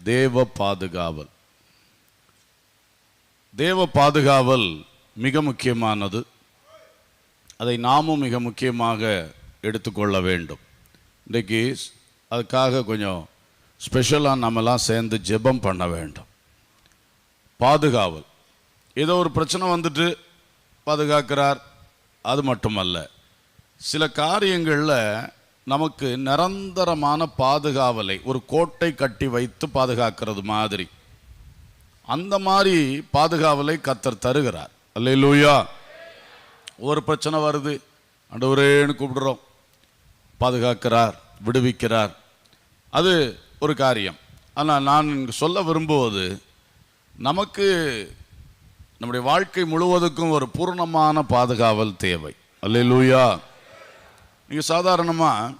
தேவ பாதுகாவல். தேவ பாதுகாவல் மிக முக்கியமானது. அதை நாமும் மிக முக்கியமாக எடுத்துக்கொள்ள வேண்டும். இன்றைக்கு அதுக்காக கொஞ்சம் ஸ்பெஷலாக நம்மலாம் சேர்ந்து ஜெபம் பண்ண வேண்டும். பாதுகாவல், ஏதோ ஒரு பிரச்சனை வந்துட்டு பாதுகாக்கிறார், அது மட்டுமல்ல, சில காரியங்களில் நமக்கு நிரந்தரமான பாதுகாவலை ஒரு கோட்டை கட்டி வைத்து பாதுகாக்கிறது மாதிரி, அந்த மாதிரி பாதுகாவலை கர்த்தர் தருகிறார். அல்லேலூயா. ஒரு பிரச்சனை வருது, ஆண்டவரேன்னு கூப்பிடுறோம், பாதுகாக்கிறார், விடுவிக்கிறார், அது ஒரு காரியம். ஆனால் நான் சொல்ல விரும்புவது, நமக்கு நம்முடைய வாழ்க்கை முழுவதுக்கும் ஒரு பூர்ணமான பாதுகாவல் தேவை. அல்லேலூயா. நீங்கள் சாதாரணமாக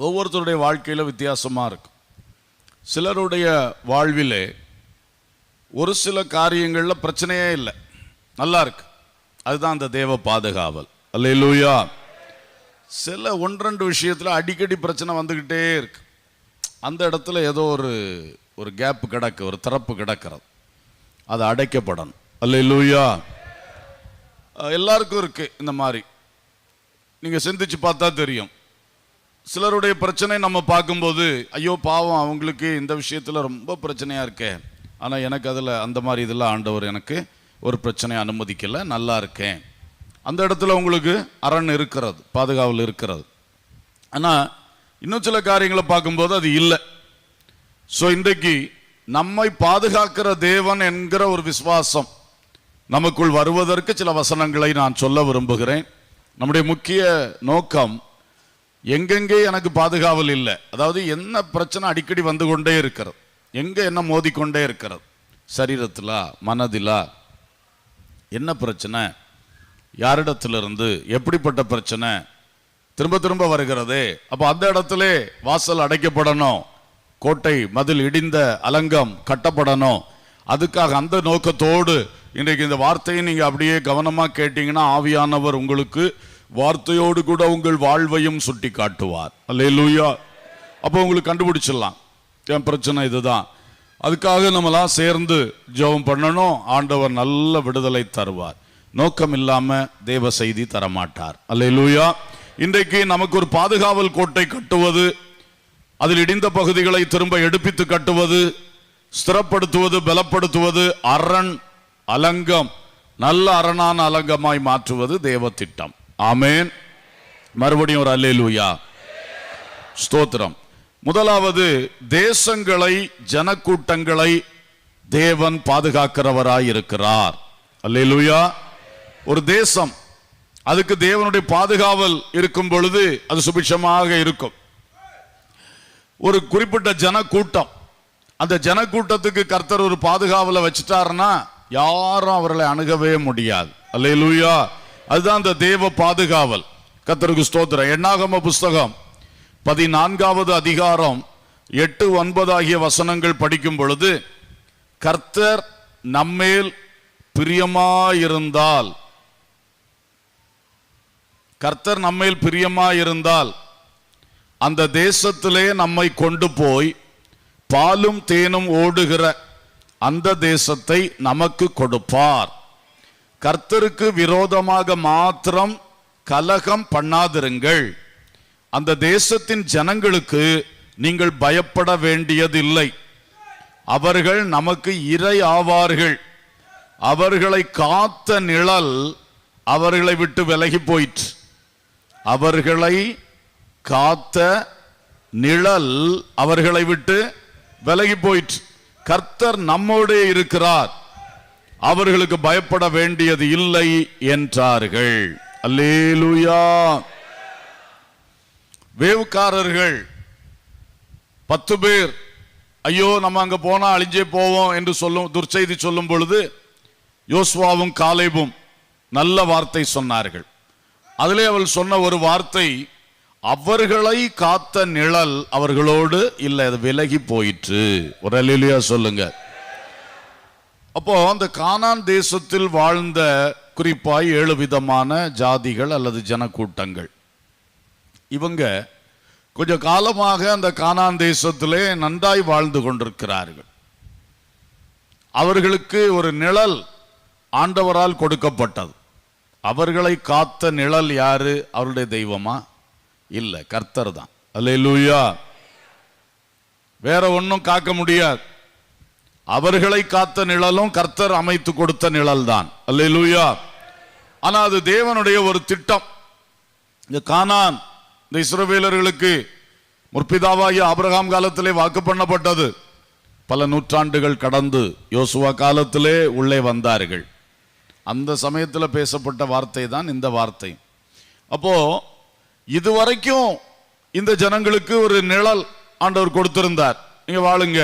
ஒவ்வொருத்தருடைய வாழ்க்கையில் வித்தியாசமாக இருக்கும். சிலருடைய வாழ்விலே ஒரு சில காரியங்களில் பிரச்சனையே இல்லை, நல்லா இருக்கு, அதுதான் அந்த தேவ பாதுகாவல். அல்லேலூயா. சில ஒன்றெண்டு விஷயத்தில் அடிக்கடி பிரச்சனை வந்துக்கிட்டே இருக்கு. அந்த இடத்துல ஏதோ ஒரு கேப் கிடக்கு, ஒரு திறப்பு கிடக்கிறது, அது அடைக்கப்படணும். அல்லேலூயா. எல்லாருக்கும் இருக்கு இந்த மாதிரி. நீங்கள் சிந்திச்சு பார்த்தா தெரியும். சிலருடைய பிரச்சனை நம்ம பார்க்கும்போது, ஐயோ பாவம், அவங்களுக்கு இந்த விஷயத்தில் ரொம்ப பிரச்சனையாக இருக்கே, ஆனால் எனக்கு அதில் அந்த மாதிரி இதெல்லாம் ஆண்டவர் எனக்கு ஒரு பிரச்சனையை அனுமதிக்கலை, நல்லா இருக்கேன். அந்த இடத்துல உங்களுக்கு அரண் இருக்கிறது, பாதுகாவல் இருக்கிறது. ஆனால் இன்னும் சில காரியங்களை பார்க்கும்போது அது இல்லை. ஸோ இன்றைக்கு நம்மை பாதுகாக்கிற தேவன் என்கிற ஒரு விசுவாசம் நமக்குள் வருவதற்கு சில வசனங்களை நான் சொல்ல விரும்புகிறேன். நம்முடைய முக்கிய நோக்கம், எங்கெங்கே எனக்கு பாதுகாவல் இல்லை, அதாவது என்ன பிரச்சனை அடிக்கடி வந்து கொண்டே இருக்கிறது, எங்கே என்ன மோதிக்கொண்டே இருக்கிறது, சரீரத்தில், மனதில் என்ன பிரச்சனை, யாரிடத்திலிருந்து எப்படிப்பட்ட பிரச்சனை திரும்ப திரும்ப வருகிறது. அப்போ அந்த இடத்துல வாசல் அடைக்கப்படணும், கோட்டை மதில் இடிந்த அலங்கம் கட்டப்படணும். அதுக்காக அந்த நோக்கத்தோடு இன்றைக்கு இந்த வார்த்தையை நீங்கள் அப்படியே கவனமாக கேட்டீங்கன்னா, ஆவியானவர் உங்களுக்கு வார்த்தையோடு கூட உங்கள் வாழ்வையும் சுட்டி காட்டுவார். அல்லேலூயா. அப்போ உங்களுக்கு கண்டுபிடிச்சிடலாம், என் பிரச்சனை இதுதான். அதுக்காக நம்மளாம் சேர்ந்து ஜெபம் பண்ணணும். ஆண்டவர் நல்ல விடுதலை தருவார். நோக்கம் இல்லாமல் தேவ செய்தி தரமாட்டார். அல்லேலூயா. இன்றைக்கு நமக்கு ஒரு பாதுகாவல் கோட்டை கட்டுவது, அதில் இடிந்த பகுதிகளை திரும்ப எடுப்பித்து கட்டுவது, ஸ்திரப்படுத்துவது, பலப்படுத்துவது, அரண் அலங்கம் நல்ல அரணான அலங்கமாய் மாற்றுவது தேவ திட்டம். ஆமேன். மறுபடியும் ஒரு அல்லேலூயா, ஸ்தோத்திரம். முதலாவது, தேசங்களை, ஜனக்கூட்டங்களை தேவன் பாதுகாக்கிறவராய் இருக்கிறார். அல்லேலூயா. ஒரு தேசம், அதுக்கு தேவனுடைய பாதுகாவல் இருக்கும் பொழுது அது சுபிட்சமாக இருக்கும். ஒரு குறிப்பிட்ட ஜனக்கூட்டம், அந்த ஜனக்கூட்டத்துக்கு கர்த்தர் ஒரு பாதுகாவலை வச்சுட்டாருன்னா யாரும் அவர்களை அணுகவே முடியாது. அல்லேலூயா. அதுதான் அந்த தேவ பாதுகாவல். கர்த்தருக்கு ஸ்தோத்திரம். என்னாகம புஸ்தகம் 14வது அதிகாரம் 8, 9 ஆகிய வசனங்கள் படிக்கும் பொழுது, கர்த்தர் நம்மேல் பிரியமாயிருந்தால், கர்த்தர் நம்மேல் பிரியமாயிருந்தால் அந்த தேசத்திலே நம்மை கொண்டு போய் பாலும் தேனும் ஓடுகிற அந்த தேசத்தை நமக்கு கொடுப்பார். கர்த்தருக்கு விரோதமாக மாத்திரம் கலகம் பண்ணாதிருங்கள். அந்த தேசத்தின் ஜனங்களுக்கு நீங்கள் பயப்பட வேண்டியதில்லை. அவர்கள் நமக்கு இரை ஆவார்கள். அவர்களை காத்த நிழல் அவர்களை விட்டு விலகி போயிற்று. அவர்களை காத்த நிழல் அவர்களை விட்டு விலகி போயிற்று. கர்த்தர் நம்மோடே இருக்கிறார், அவர்களுக்கு பயப்பட வேண்டியது இல்லை என்றார்கள். அல்லேலூயா. வேவுக்காரர்கள் 10 பேர், ஐயோ நம்ம அங்க போனா அழிஞ்சே போவோம் என்று சொல்லும் துர்ச்செய்தி சொல்லும் பொழுது யோசுவாவும் காலேபும் நல்ல வார்த்தை சொன்னார்கள். அதிலே அவள் சொன்ன ஒரு வார்த்தை, அவர்களை காத்த நிழல் அவர்களோடு இல்லை, அது விலகி போயிற்று. ஒரு அல்லேலூயா சொல்லுங்க. அப்போ அந்த கானான் தேசத்தில் வாழ்ந்த குறிப்பாய் 7 விதமான ஜாதிகள் அல்லது ஜனக்கூட்டங்கள், இவங்க கொஞ்ச காலமாக அந்த கானான் தேசத்திலே நன்றாய் வாழ்ந்து கொண்டிருக்கிறார்கள். அவர்களுக்கு ஒரு நிழல் ஆண்டவரால் கொடுக்கப்பட்டது. அவர்களை காத்த நிழல் யாரு? அவருடைய தெய்வமா? இல்ல, கர்த்தர் தான். அல்லேலூயா. வேற ஒன்னும் காக்க முடியாது. அவர்களை காத்த நிழலும் கர்த்தர் அமைத்து கொடுத்த நிழல் தான். அல்லேலூயா. ஆனா அது தேவனுடைய ஒரு திட்டம். இந்த கானான் இந்த இஸ்ரவேலர்களுக்கு முற்பிதாவாகிய ஆபிரகாம் காலத்திலே வாக்கு பண்ணப்பட்டது. பல நூற்றாண்டுகள் கடந்து யோசுவா காலத்திலே உள்ளே வந்தார்கள். அந்த சமயத்தில் பேசப்பட்ட வார்த்தை தான் இந்த வார்த்தை. அப்போ இதுவரைக்கும் இந்த ஜனங்களுக்கு ஒரு நிழல் ஆண்டவர் கொடுத்திருந்தார், நீங்க வாழுங்க.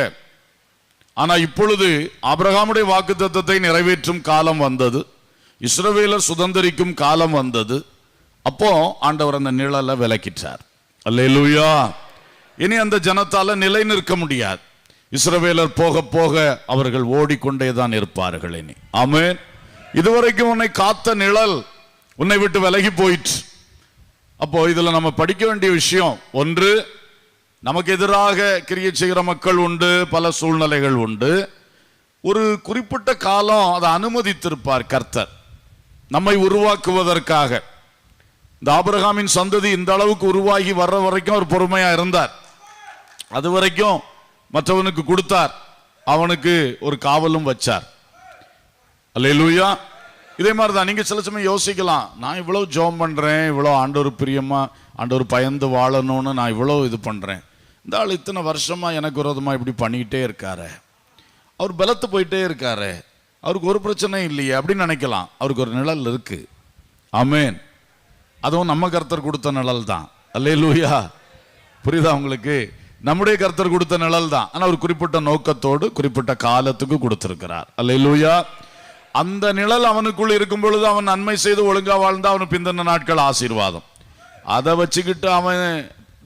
ஆனா இப்பொழுது ஆபிரகாமுடைய வாக்குத்தத்தத்தை நிறைவேற்றும் காலம் வந்தது, இஸ்ரவேலர் சுதந்திரிக்கும் காலம் வந்தது. அப்போ ஆண்டவர் அந்த நிழலை விலக்கிட்டார். அல்லேலூயா. இனி அந்த ஜனத்தால நிலை நிற்க முடியாது. இஸ்ரவேலர் போக போக அவர்கள் ஓடிக்கொண்டேதான் இருப்பார்கள். இனி ஆமென். இதுவரைக்கும் உன்னை காத்த நிழல் உன்னை விட்டு விலகி போயிற்று. அப்போ இதுல நம்ம படிக்க வேண்டிய விஷயம் ஒன்று, நமக்கு எதிராக கிரியை செய்கிற மக்கள் உண்டு, பல சூழ்நிலைகள் உண்டு. ஒரு குறிப்பிட்ட காலம் அதை அனுமதித்திருப்பார் கர்த்தர் நம்மை உருவாக்குவதற்காக. இந்த ஆபிரகாமின் சந்ததி இந்த அளவுக்கு உருவாகி வர்ற வரைக்கும் அவர் பொறுமையா இருந்தார். அது வரைக்கும் மற்றவனுக்கு கொடுத்தார், அவனுக்கு ஒரு காவலும் வச்சார். அல்லேலூயா. இதே மாதிரி தான் நீங்க சில சமயம் யோசிக்கலாம், நான் இவ்வளவு ஜெபம் பண்றேன், இவ்வளவு ஆண்டவர் பிரியமா ஆண்டவர் பயந்து வாழணும்னு நான் இவ்வளவு இது பண்றேன், இந்த ஆள் இத்தனை வருஷமா எனக்கு விரோதமா இப்படி பண்ணிக்கிட்டே இருக்காரு, அவர் பலத்து போயிட்டே இருக்காரு, அவருக்கு ஒரு பிரச்சனை இல்லையே அப்படின்னு நினைக்கலாம். அவருக்கு ஒரு நிழல் இருக்கு. ஆமென். அதுவும் நம்ம கர்த்தர் கொடுத்த நிழல் தான். அல்லேலூயா. புரியுதா உங்களுக்கு? நம்முடைய கர்த்தர் கொடுத்த நிழல் தான். ஆனா ஒரு குறிப்பிட்ட நோக்கத்தோடு குறிப்பிட்ட காலத்துக்கு கொடுத்திருக்கிறார். அல்லேலூயா. அந்த நிழல் அவனுக்குள் இருக்கும் பொழுது அவன் நன்மை செய்து ஒழுங்கா வாழ்ந்தா அவனுக்கு பிந்தின நாட்கள் ஆசீர்வாதம். அதை வச்சுக்கிட்டு அவன்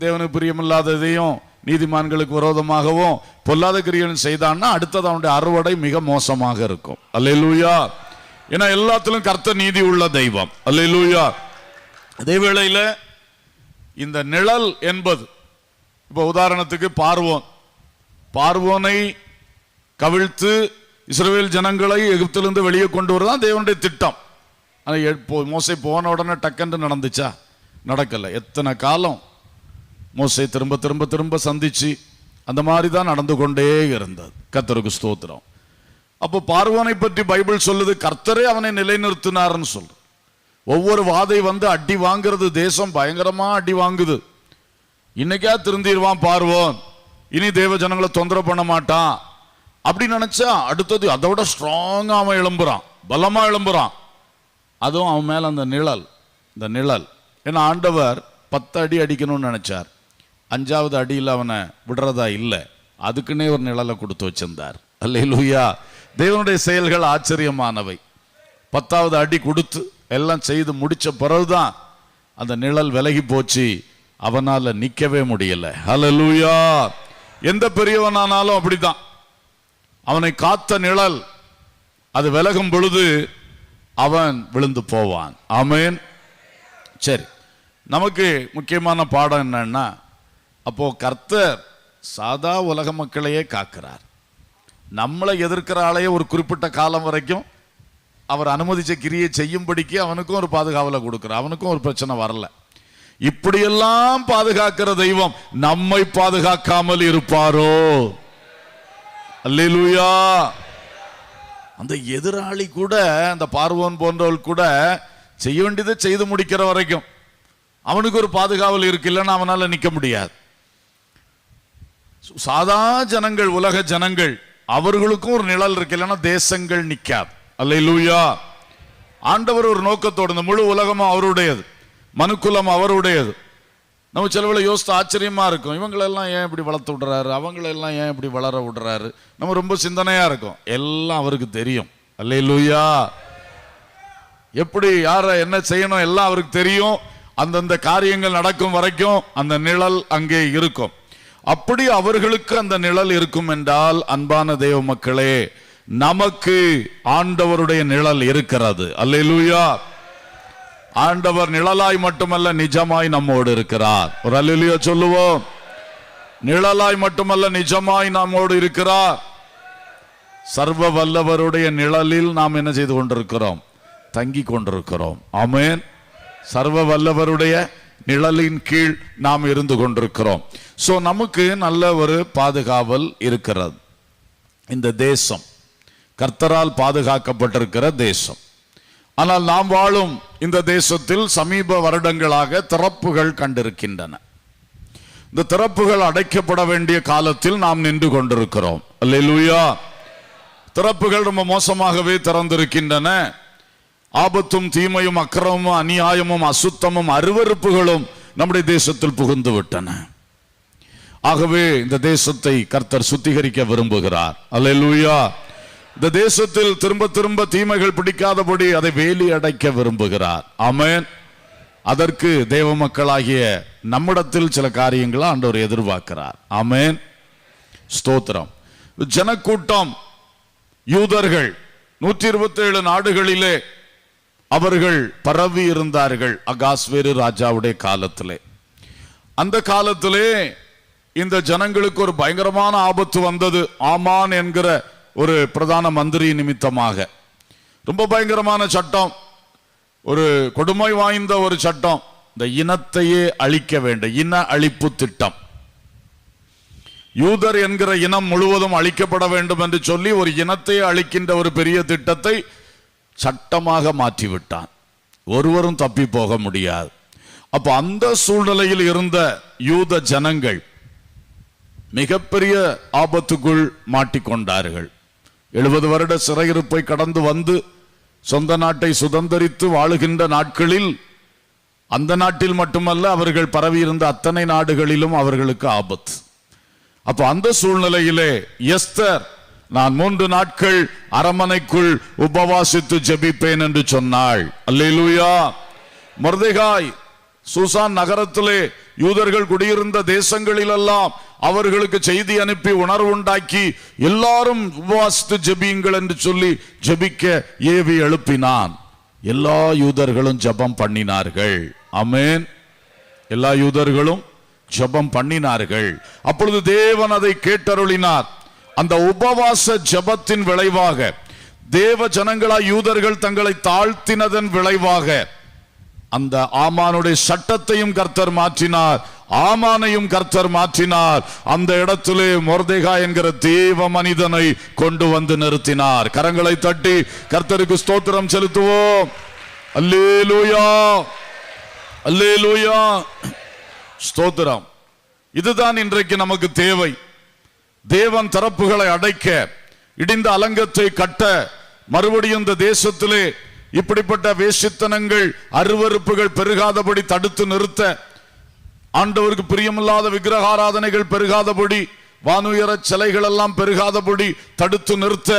தேவனுக்கு பிரியமில்லாததையும் நீதிமான்களுக்கு விரோதமாகவும் பொல்லாத கிரியைகளும் செய்தான்னா அடுத்தது அவனுடைய அறுவடை மிக மோசமாக இருக்கும். அல்லேலூயா. ஏன்னா எல்லாத்திலும் கர்த்தர் நீதி உள்ள தெய்வம். அல்லேலூயா. அதே வேளையில இந்த நிழல் என்பது, இப்ப உதாரணத்துக்கு பார்வோனை கவிழ்த்து இஸ்ரவேல் ஜனங்களை எகிப்திலிருந்து வெளியே கொண்டு வரதான் தேவனுடைய திட்டம். மோசே போன உடனே டக்கென்று நடந்துச்சா? நடக்கல. எத்தனை காலம் மோசே திரும்ப திரும்ப திரும்ப சந்திச்சு அந்த மாதிரி தான் நடந்து கொண்டே இருந்தது. கர்த்தருக்கு ஸ்தோத்திரம். அப்போ பார்வோனை பற்றி பைபிள் சொல்லுது, கர்த்தரே அவனை நிலைநிறுத்தினார்னு சொல்லு. ஒவ்வொரு வாதை வந்து அடி வாங்குறது, தேசம் பயங்கரமா அடி வாங்குது. இன்னைக்கா திருந்திடுவான் பார்வோன், இனி தேவ ஜனங்களை தொந்தரவு பண்ண மாட்டான் அப்படின்னு நினைச்சா அடுத்தது அதை விட ஸ்ட்ராங்கா அவன் எழும்புறான், பலமா எழும்புறான். அதுவும் அவன் மேல அந்த நிழல், இந்த நிழல். ஏன்னா ஆண்டவர் 10 அடி அடிக்கணும்னு நினைச்சார், 5வது அடியில் அவனை விடுறதா இல்லை, அதுக்குன்னே ஒரு நிழலை கொடுத்து வச்சிருந்தார். அல்லேலூயா. தேவனுடைய செயல்கள் ஆச்சரியமானவை. 10வது அடி கொடுத்து எல்லாம் செய்து முடிச்ச பிறகுதான் அந்த நிழல் விலகி போச்சு, அவனால நிக்கவே முடியல. அல்லேலூயா. எந்த பெரியவனானாலும் அப்படித்தான், அவனை காத்த நிழல் அது விலகும் பொழுது அவன் விழுந்து போவான். ஆமென். சரி, நமக்கு முக்கியமான பாடம் என்னன்னா, அப்போ கர்த்தர் சாதா உலக மக்களையே காக்கிறார். நம்மளை எதிர்க்கிற ஆளையே ஒரு குறிப்பிட்ட காலம் வரைக்கும் அவர் அனுமதிச்ச கிரியை செய்யும்படிக்கு அவனுக்கும் ஒரு பாதுகாவலை கொடுக்கிறார், அவனுக்கும் ஒரு பிரச்சனை வரல. இப்படியெல்லாம் பாதுகாக்கிற தெய்வம் நம்மை பாதுகாக்காமல் இருப்பாரோ? அல்லேலூயா. அந்த எதிராளி கூட, அந்த பார்வோன் போன்றவள் கூட செய்ய வேண்டியதை செய்து முடிக்கிற வரைக்கும் அவனுக்கு ஒரு பாதுகாவல் இருக்கு, இல்லைன்னா அவனால நிக்க முடியாது. சாதா ஜனங்கள், உலக ஜனங்கள், அவர்களுக்கும் ஒரு நிழல் இருக்கு, இல்லைன்னா தேசங்கள் நிக்காது. அல்லேலூயா. ஆண்டவர் ஒரு நோக்கத்தோடு, இந்த முழு உலகமும் அவருடையது, மனுக்குலம் அவருடையது. நம்ம சிலவுல யோசித்து ஆச்சரியமா இருக்கும், இவங்களெல்லாம் ஏன் இப்படி வளர்த்து விடுறாரு, அவங்களெல்லாம் ஏன் இப்படி வளர விடுறாரு. நம்ம ரொம்ப சிந்தனையா இருக்கும், எல்லாம் அவருக்கு தெரியும். அல்லேலூயா. எப்படி யார என்ன செய்யணும் எல்லாம் அவருக்கு தெரியும். அந்தந்த காரியங்கள் நடக்கும் வரைக்கும் அந்த நிழல் அங்கே இருக்கும். அப்படி அவர்களுக்கு அந்த நிழல் இருக்கும் என்றால், அன்பான தேவ மக்களே, நமக்கு ஆண்டவருடைய நிழல் இருக்கிறது. அல்லேலூயா. ஆண்டவர் நிழலாய் மட்டுமல்ல நிஜமாய் நம்மோடு இருக்கிறார். ஒரு அல்லேலூயா சொல்லுவோம். நிழலாய் மட்டுமல்ல நிஜமாய் நம்மோடு இருக்கிறார். சர்வ வல்லவருடைய நிழலில் நாம் என்ன செய்து கொண்டிருக்கிறோம்? தங்கி கொண்டிருக்கிறோம். ஆமென். சர்வ வல்லவருடைய நிழலின் கீழ் நாம் இருந்து கொண்டிருக்கிறோம். சோ நமக்கு நல்ல ஒரு பாதுகாவல் இருக்கிறது. இந்த தேசம் கர்த்தரால் பாதுகாக்கப்பட்டிருக்கிற தேசம். ஆனால் நாம் வாழும் இந்த தேசத்தில் சமீப வருடங்களாக திறப்புகள் கண்டிருக்கின்றன. இந்த திறப்புகள் அடைக்கப்பட வேண்டிய காலத்தில் நாம் நின்று கொண்டிருக்கிறோம். அல்லேலூயா. திறப்புகள் ரொம்ப மோசமாகவே திறந்திருக்கின்றன. ஆபத்தும் தீமையும் அக்கிரமமும் அநியாயமும் அசுத்தமும் அருவருப்புகளும் நம்முடைய தேசத்தில் புகுந்து விட்டன. ஆகவே இந்த தேசத்தை கர்த்தர் சுத்திகரிக்க விரும்புகிறார். அல்லேலூயா. இந்த தேசத்தில் திரும்ப திரும்ப தீமைகள் பிடிக்காதபடி அதை வேலி அடைக்க விரும்புகிறார். ஆமென். அதற்கு தேவ மக்களாகிய நம்மிடத்தில் சில காரியங்களை ஆண்டவர் எதிர்பார்க்கிறார். ஆமென். ஸ்தோத்திரம். ஜனக்கூட்டம் யூதர்கள் 127 நாடுகளிலே அவர்கள் பரவி இருந்தார்கள். அகாஸ்வேரு ராஜாவுடைய காலத்திலே. அந்த காலத்திலே இந்த ஜனங்களுக்கு ஒரு பயங்கரமான ஆபத்து வந்தது. ஆமான் என்கிற ஒரு பிரதான மந்திரி நிமித்தமாக ரொம்ப பயங்கரமான சட்டம், ஒரு கொடுமை வாய்ந்த ஒரு சட்டம். இந்த இனத்தையே அழிக்க வேண்டும், இன அழிப்பு திட்டம். யூதர் என்கிற இனம் முழுவதும் அழிக்கப்பட வேண்டும் என்று சொல்லி ஒரு இனத்தை அழிக்கின்ற ஒரு பெரிய திட்டத்தை சட்டமாக மாற்றிவிட்டான். ஒருவரும் தப்பி போக முடியாது. அப்ப அந்த சூழ்நிலையில் இருந்த யூத ஜனங்கள் மிகப்பெரிய ஆபத்துக்குள் மாட்டிக்கொண்டார்கள். 70 வருட சிறையிருப்பை கடந்து வந்து சொந்த நாட்டை சுதந்திரித்து வாழுகின்ற நாட்களில் அந்த நாட்டில் மட்டுமல்ல, அவர்கள் பரவி இருந்த அத்தனை நாடுகளிலும் அவர்களுக்கு ஆபத்து. அப்ப அந்த சூழ்நிலையிலே எஸ்தர், நான் 3 நாட்கள் அரமனைக்குள் உபவாசித்து ஜெபிப்பேன் என்று சொன்னாள். அல்லேலூயா. மொர்தெகாய் சூசான் நகரத்திலே யூதர்கள் குடியிருந்த தேசங்களிலெல்லாம் அவர்களுக்கு செய்தி அனுப்பி உணர்வு உண்டாக்கி எல்லாரும் உபவாசித்து ஜெபியுங்கள் என்று சொல்லி ஜெபிக்க ஏவி எழுப்பினான். எல்லா யூதர்களும் ஜெபம் பண்ணினார்கள். ஆமென். எல்லா யூதர்களும் ஜெபம் பண்ணினார்கள். அப்பொழுது தேவன் அதை கேட்டருளினார். அந்த உபவாச ஜெபத்தின் விளைவாக, தேவ ஜனங்களாய் யூதர்கள் தங்களை தாழ்த்தினதன் விளைவாக, அந்த ஆமானுடைய சட்டத்தையும் கர்த்தர் மாற்றினார், ஆமானையும் கர்த்தர் மாற்றினார். அந்த இடத்திலே மொர்தெகாய் என்கிற தேவ மனிதனை கொண்டு வந்து நிறுத்தினார். கரங்களை தட்டி கர்த்தருக்கு ஸ்தோத்திரம் செலுத்துவோம். அல்லேலூயா, அல்லேலூயா, ஸ்தோத்திரம். இதுதான் இன்றைக்கு நமக்கு தேவை. தேவன் தரப்புகளை அடைக்க, இடிந்த அலங்கத்தை கட்ட, மறுபடியும் இந்த தேசத்திலே இப்படிப்பட்ட வேசித்தனங்கள் அருவருப்புகள் பெருகாதபடி தடுத்து நிறுத்த, ஆண்டவருக்கு பிரியமில்லாத விக்கிரகாராதனைகள் பெருகாதபடி, வானுயர சிலைகள் எல்லாம் பெருகாதபடி தடுத்து நிறுத்த,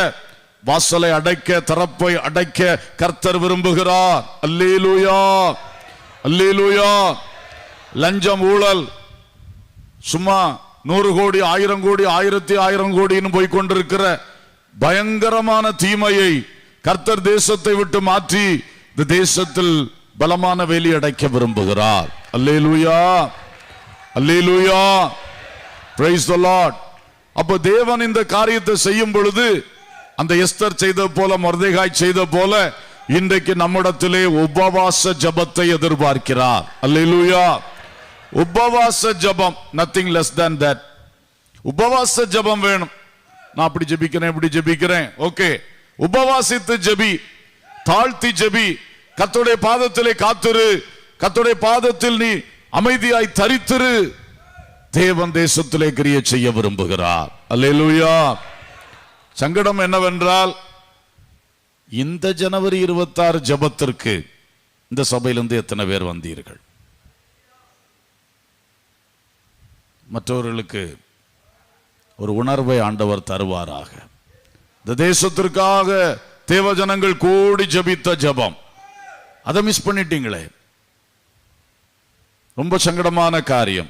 வாசலை அடைக்க, தரப்பை அடைக்க கர்த்தர் விரும்புகிறார். அல்லேலூயா, அல்லேலூயா. லஞ்சம், ஊழல் சும்மா 100 கோடி 1000 கோடி 1000 கோடின்னு போய் கொண்டிருக்கிற பயங்கரமான தீமையை கர்த்தர் தேசத்தை விட்டு மாற்றி இந்த தேசத்தில் பலமான வேலி அடைக்க விரும்புகிறார். அல்லேலூயா, அல்லேலூயா, பிரைஸ் தி லார்ட். அப்ப தேவன் இந்த காரியத்தை செய்யும் பொழுது அந்த எஸ்தர் செய்த போல, மொர்தெகாய் செய்த போல இன்றைக்கு நம்மிடத்திலே உபவாச ஜெபத்தை எதிர்பார்க்கிறார். அல்லேலூயா. உபவாச ஜெபம், nothing less than that. உபவாச ஜெபம் வேணும். நான் அப்படி ஜெபிக்கிறேன், இப்படி ஜெபிக்கிறேன், ஓகே. உபவாசித்து ஜெபி, தாழ்த்தி ஜெபி, கர்த்தருடைய பாதத்திலே காத்திரு, கர்த்தருடைய பாதத்தில் நீ அமைதியாய் தரித்திரு. தேவன் தேசத்திலே கிரியை செய்ய விரும்புகிறார். அல்லேலூயா. சங்கடம் என்னவென்றால், இந்த ஜனவரி 26 ஜெபத்திற்கு இந்த சபையிலிருந்து எத்தனை பேர் வந்தீர்கள்? மற்றவர்களுக்கு ஒரு உணர்வை ஆண்டவர் தருவாராக. இந்த தேசத்திற்காக தேவ ஜனங்கள் கூடி ஜெபித்த ஜெபம், அதை மிஸ் பண்ணிட்டீங்களே. ரொம்ப சங்கடமான காரியம்.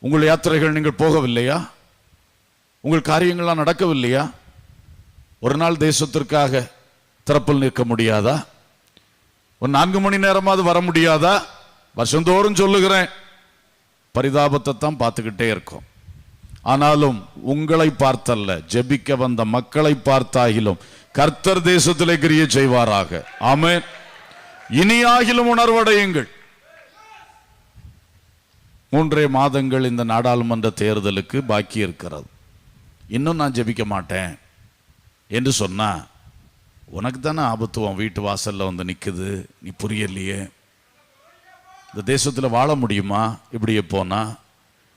உங்கள் யாத்திரைகள் நீங்கள் போகவில்லையா? உங்கள் காரியங்கள்லாம் நடக்கவில்லையா? ஒரு நாள் தேசத்திற்காக திறப்பில் நிற்க முடியாதா? ஒரு 4 மணி நேரமாவது வர முடியாதா? வருஷந்தோறும் சொல்லுகிறேன், பரிதாபத்தை தான் பார்த்துக்கிட்டே இருக்கும். ஆனாலும் உங்களை பார்த்தல்ல, ஜெபிக்க வந்த மக்களை பார்த்தாகிலும் கர்த்தர் தேசத்திலே கிரியை செய்வாராக. ஆமென். இனியாகிலும் உணர்வடையுங்கள். 3 மாதங்கள் இந்த நாடாளுமன்ற தேர்தலுக்கு பாக்கி இருக்கிறது. இன்னும் நான் ஜெபிக்க மாட்டேன் என்று சொன்னா உனக்கு தானே ஆபத்துவம் வீட்டு வாசல்ல வந்து நிக்குது. நீ புரியலையே. இந்த தேசத்தில் வாழ முடியுமா? இப்படியே போனா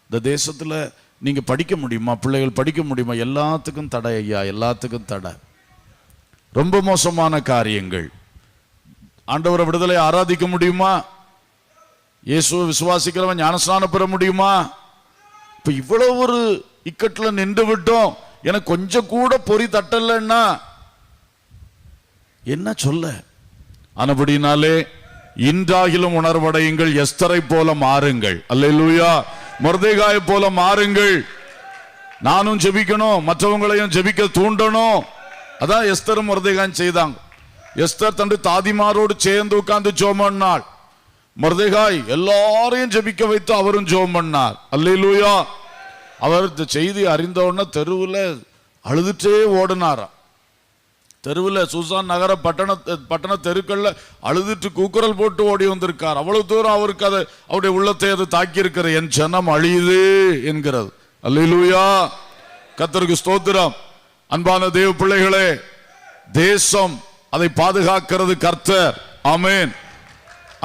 இந்த தேசத்தில் நீங்க படிக்க முடியுமா? பிள்ளைகள் படிக்க முடியுமா? எல்லாத்துக்கும் தடை ஐயா, எல்லாத்துக்கும் தடை. ரொம்ப மோசமான காரியங்கள். ஆண்டவரை விடுதலை ஆராதிக்க முடியுமா? இயேசுவை விசுவாசிக்கிறவன் ஞானஸ்நானம் பெற முடியுமா? இப்ப இவ்வளவு ஒரு இக்கட்டில் நின்று விட்டோம். எனக்கு கொஞ்சம் கூட பொறி தட்டலன்னா என்ன சொல்ல? ஆனபடினாலே இன்றாகிலும் உணர்வடையுங்கள், எஸ்தரை போல மாறுங்கள். அல்லேலூயா. மொர்தெகாயை போல மாறுங்கள். நானும் ஜெபிக்கணும், மற்றவங்களையும் ஜெபிக்க தூண்டணும். அதான் எஸ்தரும் மொர்தெகாயும் செய்தாங்க. எஸ்தர் தன் தாதிமாரோடு சேர்ந்து உட்கார்ந்து ஜெபம் பண்ணாள். மொர்தெகாய் எல்லாரையும் ஜெபிக்க வைத்து அவரும் ஜெபம் பண்ணார். அல்லேலூயா. அவர் இந்த செய்தி அறிந்தவுடனே தெருவில் அழுதுட்டே ஓடினாராம். தெருவில் சூசான் நகர பட்டண தெருக்கள்ல அழுதுட்டு கூக்குரல் போட்டு ஓடி வந்திருக்கார். அவ்வளவு தூரம் அவருக்கு அதை அவருடைய உள்ளத்தை அது தாக்கி இருக்கிற. என் ஜனம் அழியுது என்கிறது. அல்லேலூயா. கர்த்தருக்கு ஸ்தோத்திரம். அன்பான தேவ பிள்ளைகளே, தேசம் அதை பாதுகாக்கிறது கர்த்தர். ஆமென்.